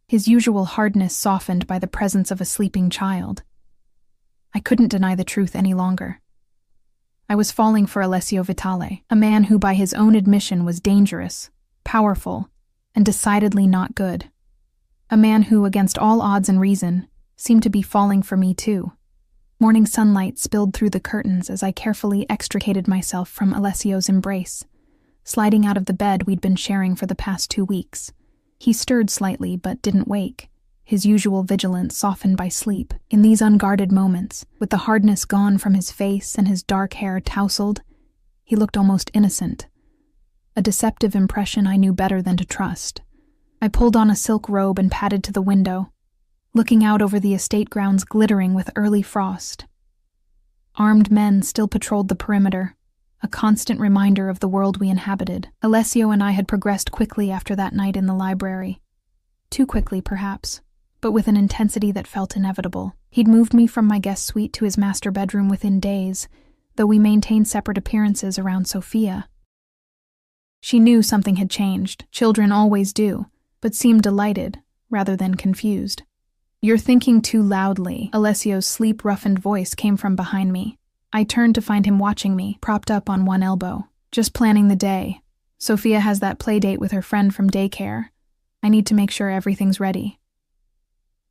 Speaker 1: his usual hardness softened by the presence of a sleeping child, I couldn't deny the truth any longer. I was falling for Alessio Vitale, a man who by his own admission was dangerous, powerful, and decidedly not good. A man who, against all odds and reason, seemed to be falling for me too. Morning sunlight spilled through the curtains as I carefully extricated myself from Alessio's embrace, sliding out of the bed we'd been sharing for the past 2 weeks. He stirred slightly but didn't wake, his usual vigilance softened by sleep. In these unguarded moments, with the hardness gone from his face and his dark hair tousled, he looked almost innocent. A deceptive impression I knew better than to trust. I pulled on a silk robe and padded to the window, looking out over the estate grounds glittering with early frost. Armed men still patrolled the perimeter, a constant reminder of the world we inhabited. Alessio and I had progressed quickly after that night in the library. Too quickly, perhaps, but with an intensity that felt inevitable. He'd moved me from my guest suite to his master bedroom within days, though we maintained separate appearances around Sophia. She knew something had changed. Children always do, but seemed delighted, rather than confused. "You're thinking too loudly." Alessio's sleep-roughened voice came from behind me. I turned to find him watching me, propped up on one elbow. "Just planning the day. Sophia has that play date with her friend from daycare. I need to make sure everything's ready."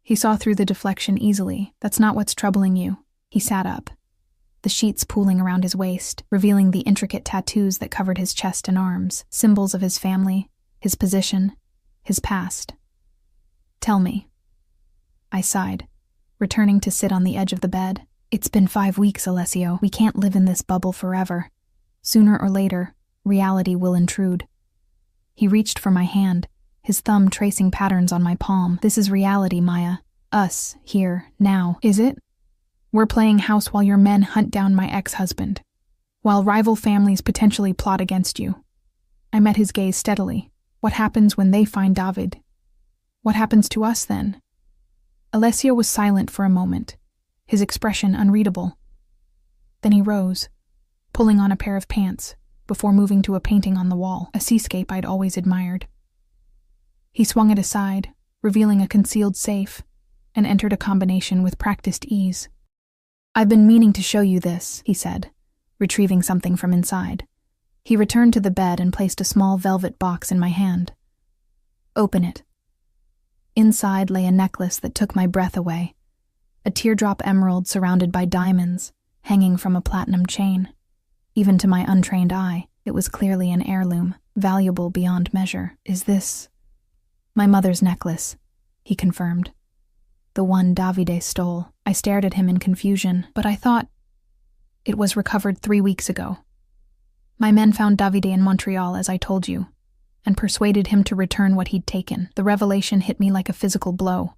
Speaker 1: He saw through the deflection easily. "That's not what's troubling you." He sat up, the sheets pooling around his waist, revealing the intricate tattoos that covered his chest and arms, symbols of his family, his position, his past. "Tell me." I sighed, returning to sit on the edge of the bed. "It's been 5 weeks, Alessio. We can't live in this bubble forever. Sooner or later, reality will intrude." He reached for my hand, his thumb tracing patterns on my palm. "This is reality, Maya. Us, here, now. Is it? We're playing house while your men hunt down my ex-husband, while rival families potentially plot against you." I met his gaze steadily. "What happens when they find David? What happens to us then?" Alessio was silent for a moment, his expression unreadable. Then he rose, pulling on a pair of pants, before moving to a painting on the wall, a seascape I'd always admired. He swung it aside, revealing a concealed safe, and entered a combination with practiced ease. "I've been meaning to show you this," he said, retrieving something from inside. He returned to the bed and placed a small velvet box in my hand. "Open it." Inside lay a necklace that took my breath away, a teardrop emerald surrounded by diamonds, hanging from a platinum chain. Even to my untrained eye, it was clearly an heirloom, valuable beyond measure. "Is this—" "My mother's necklace," he confirmed. "The one Davide stole." I stared at him in confusion, but I thought, "It was recovered 3 weeks ago. My men found Davide in Montreal, as I told you, and persuaded him to return what he'd taken." The revelation hit me like a physical blow.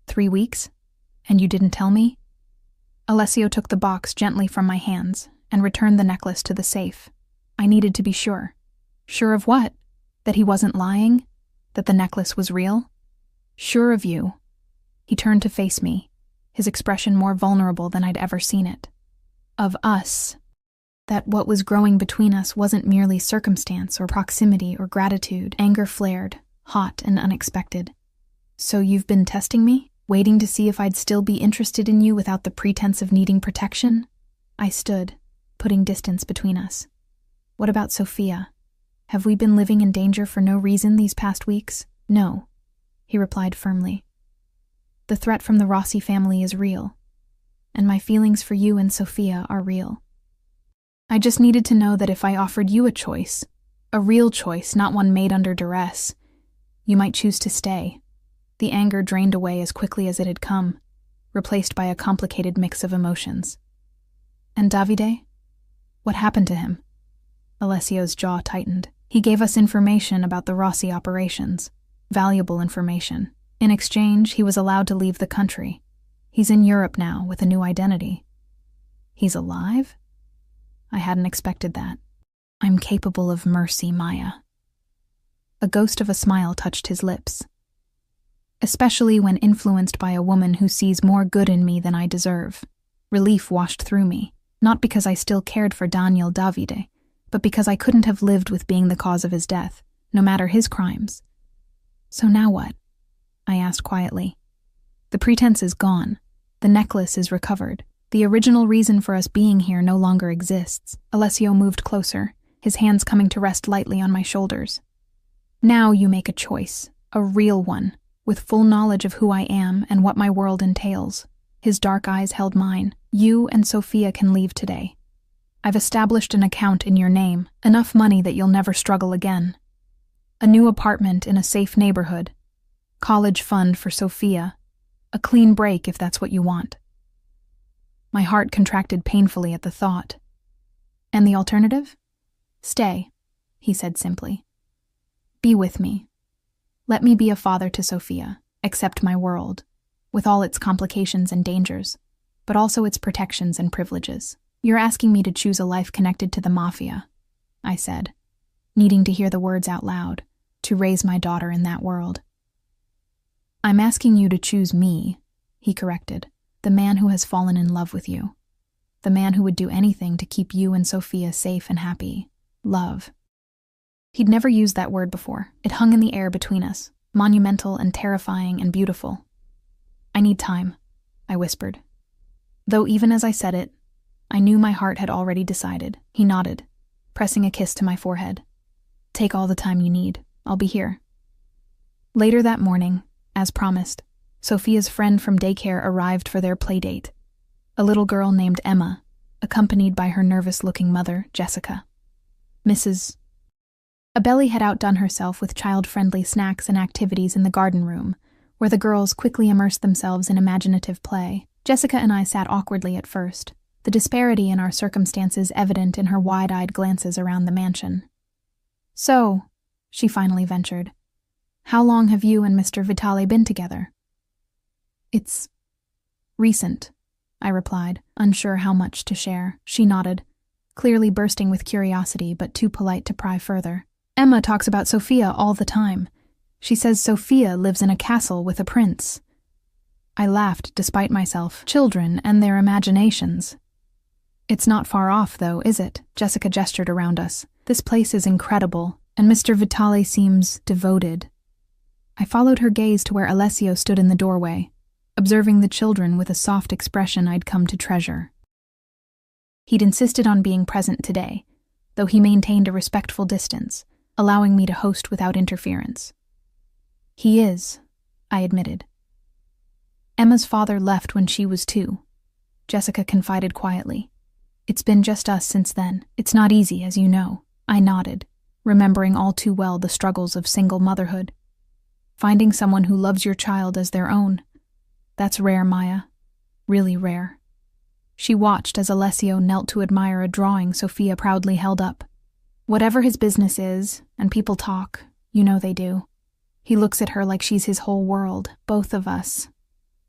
Speaker 1: 3 weeks? And you didn't tell me? Alessio took the box gently from my hands and returned the necklace to the safe. I needed to be sure. Sure of what? That he wasn't lying? That the necklace was real? "Sure of you." He turned to face me, his expression more vulnerable than I'd ever seen it. "Of us. That what was growing between us wasn't merely circumstance or proximity or gratitude." Anger flared, hot and unexpected. "So you've been testing me? Waiting to see if I'd still be interested in you without the pretense of needing protection?" I stood, putting distance between us. "What about Sophia? Have we been living in danger for no reason these past weeks?" "No," he replied firmly. "The threat from the Rossi family is real, and my feelings for you and Sophia are real. I just needed to know that if I offered you a choice, a real choice, not one made under duress, you might choose to stay." The anger drained away as quickly as it had come, replaced by a complicated mix of emotions. "And Davide? What happened to him?" Alessio's jaw tightened. "He gave us information about the Rossi operations, valuable information. In exchange, he was allowed to leave the country. He's in Europe now with a new identity." "He's alive?" I hadn't expected that. "I'm capable of mercy, Maya." A ghost of a smile touched his lips. especially when influenced by a woman who sees more good in me than I deserve. Relief washed through me, not because I still cared for Daniel Davide, but because I couldn't have lived with being the cause of his death, no matter his crimes. So now what? I asked quietly. The pretense is gone. The necklace is recovered. The original reason for us being here no longer exists. Alessio moved closer, his hands coming to rest lightly on my shoulders. Now you make a choice, a real one, with full knowledge of who I am and what my world entails. His dark eyes held mine. You and Sophia can leave today. I've established an account in your name, enough money that you'll never struggle again. A new apartment in a safe neighborhood. College fund for Sophia. A clean break if that's what you want. My heart contracted painfully at the thought. And the alternative? Stay, he said simply. Be with me. Let me be a father to Sophia, accept my world, with all its complications and dangers, but also its protections and privileges. You're asking me to choose a life connected to the Mafia, I said, needing to hear the words out loud, to raise my daughter in that world. I'm asking you to choose me, he corrected, the man who has fallen in love with you, the man who would do anything to keep you and Sophia safe and happy. Love. He'd never used that word before. It hung in the air between us, monumental and terrifying and beautiful. I need time, I whispered. Though even as I said it, I knew my heart had already decided. He nodded, pressing a kiss to my forehead. Take all the time you need. I'll be here. Later that morning, as promised, Sophia's friend from daycare arrived for their playdate. A little girl named Emma, accompanied by her nervous-looking mother, Jessica. Mrs. Abelli had outdone herself with child-friendly snacks and activities in the garden room, where the girls quickly immersed themselves in imaginative play. Jessica and I sat awkwardly at first, the disparity in our circumstances evident in her wide-eyed glances around the mansion. So, she finally ventured, how long have you and Mr. Vitale been together? It's recent, I replied, unsure how much to share. She nodded, clearly bursting with curiosity but too polite to pry further. Emma talks about Sophia all the time. She says Sophia lives in a castle with a prince. I laughed despite myself. Children and their imaginations. It's not far off, though, is it? Jessica gestured around us. This place is incredible, and Mr. Vitale seems devoted. I followed her gaze to where Alessio stood in the doorway, observing the children with a soft expression I'd come to treasure. He'd insisted on being present today, though he maintained a respectful distance, allowing me to host without interference. He is, I admitted. Emma's father left when she was 2, Jessica confided quietly. It's been just us since then. It's not easy, as you know. I nodded, remembering all too well the struggles of single motherhood. Finding someone who loves your child as their own. That's rare, Maya. Really rare. She watched as Alessio knelt to admire a drawing Sophia proudly held up. Whatever his business is, and people talk, you know they do. He looks at her like she's his whole world, both of us.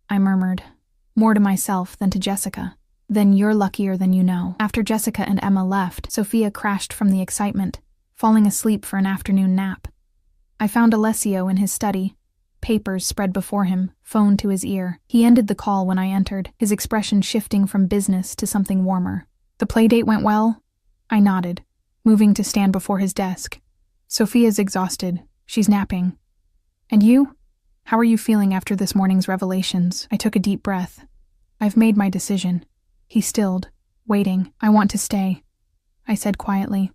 Speaker 1: I murmured, more to myself than to Jessica. Then you're luckier than you know. After Jessica and Emma left, Sophia crashed from the excitement, falling asleep for an afternoon nap. I found Alessio in his study, papers spread before him, phone to his ear. He ended the call when I entered, his expression shifting from business to something warmer. The playdate went well? I nodded, moving to stand before his desk. Sophia's exhausted. She's napping. And you? How are you feeling after this morning's revelations? I took a deep breath. I've made my decision. He stilled, waiting. I want to stay, I said quietly.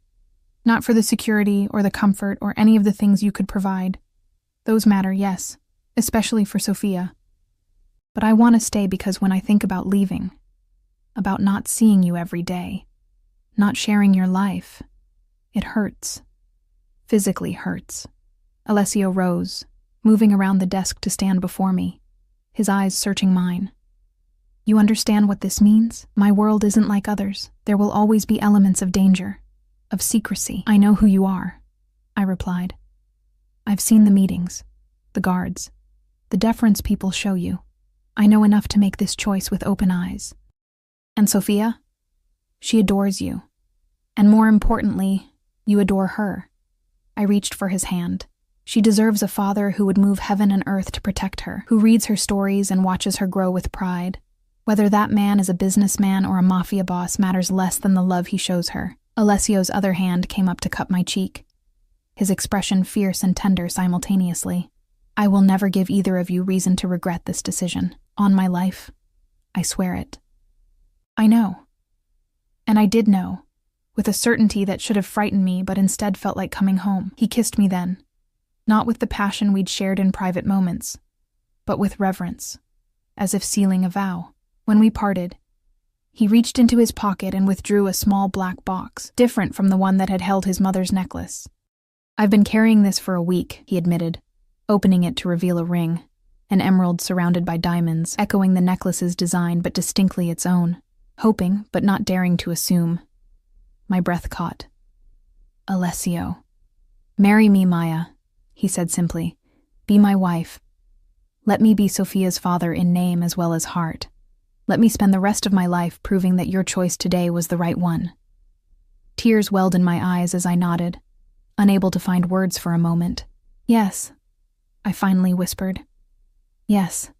Speaker 1: Not for the security or the comfort or any of the things you could provide. Those matter, yes, especially for Sophia. But I want to stay because when I think about leaving, about not seeing you every day, not sharing your life, it hurts. Physically hurts. Alessio rose, moving around the desk to stand before me, his eyes searching mine. You understand what this means? My world isn't like others. There will always be elements of danger, of secrecy. I know who you are, I replied. I've seen the meetings, the guards, the deference people show you. I know enough to make this choice with open eyes. And Sophia? She adores you. And more importantly, you adore her. I reached for his hand, She deserves a father who would move heaven and earth to protect her, who reads her stories and watches her grow with pride. Whether that man is a businessman or a mafia boss matters less than the love he shows her. Alessio's other hand came up to cup my cheek, his expression fierce and tender simultaneously. I will never give either of you reason to regret this decision. On my life, I swear it. I know. And I did know, with a certainty that should have frightened me but instead felt like coming home. He kissed me then, not with the passion we'd shared in private moments, but with reverence, as if sealing a vow. When we parted, he reached into his pocket and withdrew a small black box, different from the one that had held his mother's necklace. I've been carrying this for a week, he admitted, opening it to reveal a ring, an emerald surrounded by diamonds, echoing the necklace's design but distinctly its own, hoping but not daring to assume. My breath caught. Alessio. Marry me, Maya, he said simply. Be my wife. Let me be Sophia's father in name as well as heart. Let me spend the rest of my life proving that your choice today was the right one. Tears welled in my eyes as I nodded, unable to find words for a moment. Yes, I finally whispered. Yes.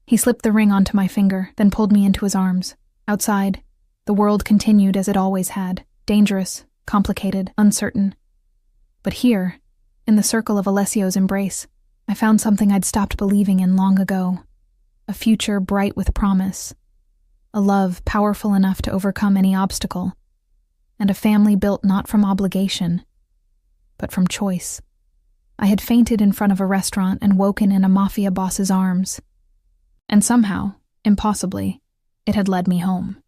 Speaker 1: He slipped the ring onto my finger, then pulled me into his arms. Outside, the world continued as it always had, dangerous, complicated, uncertain. But here, in the circle of Alessio's embrace, I found something I'd stopped believing in long ago. A future bright with promise, a love powerful enough to overcome any obstacle, and a family built not from obligation, but from choice. I had fainted in front of a restaurant and woken in a mafia boss's arms, and somehow, impossibly, it had led me home.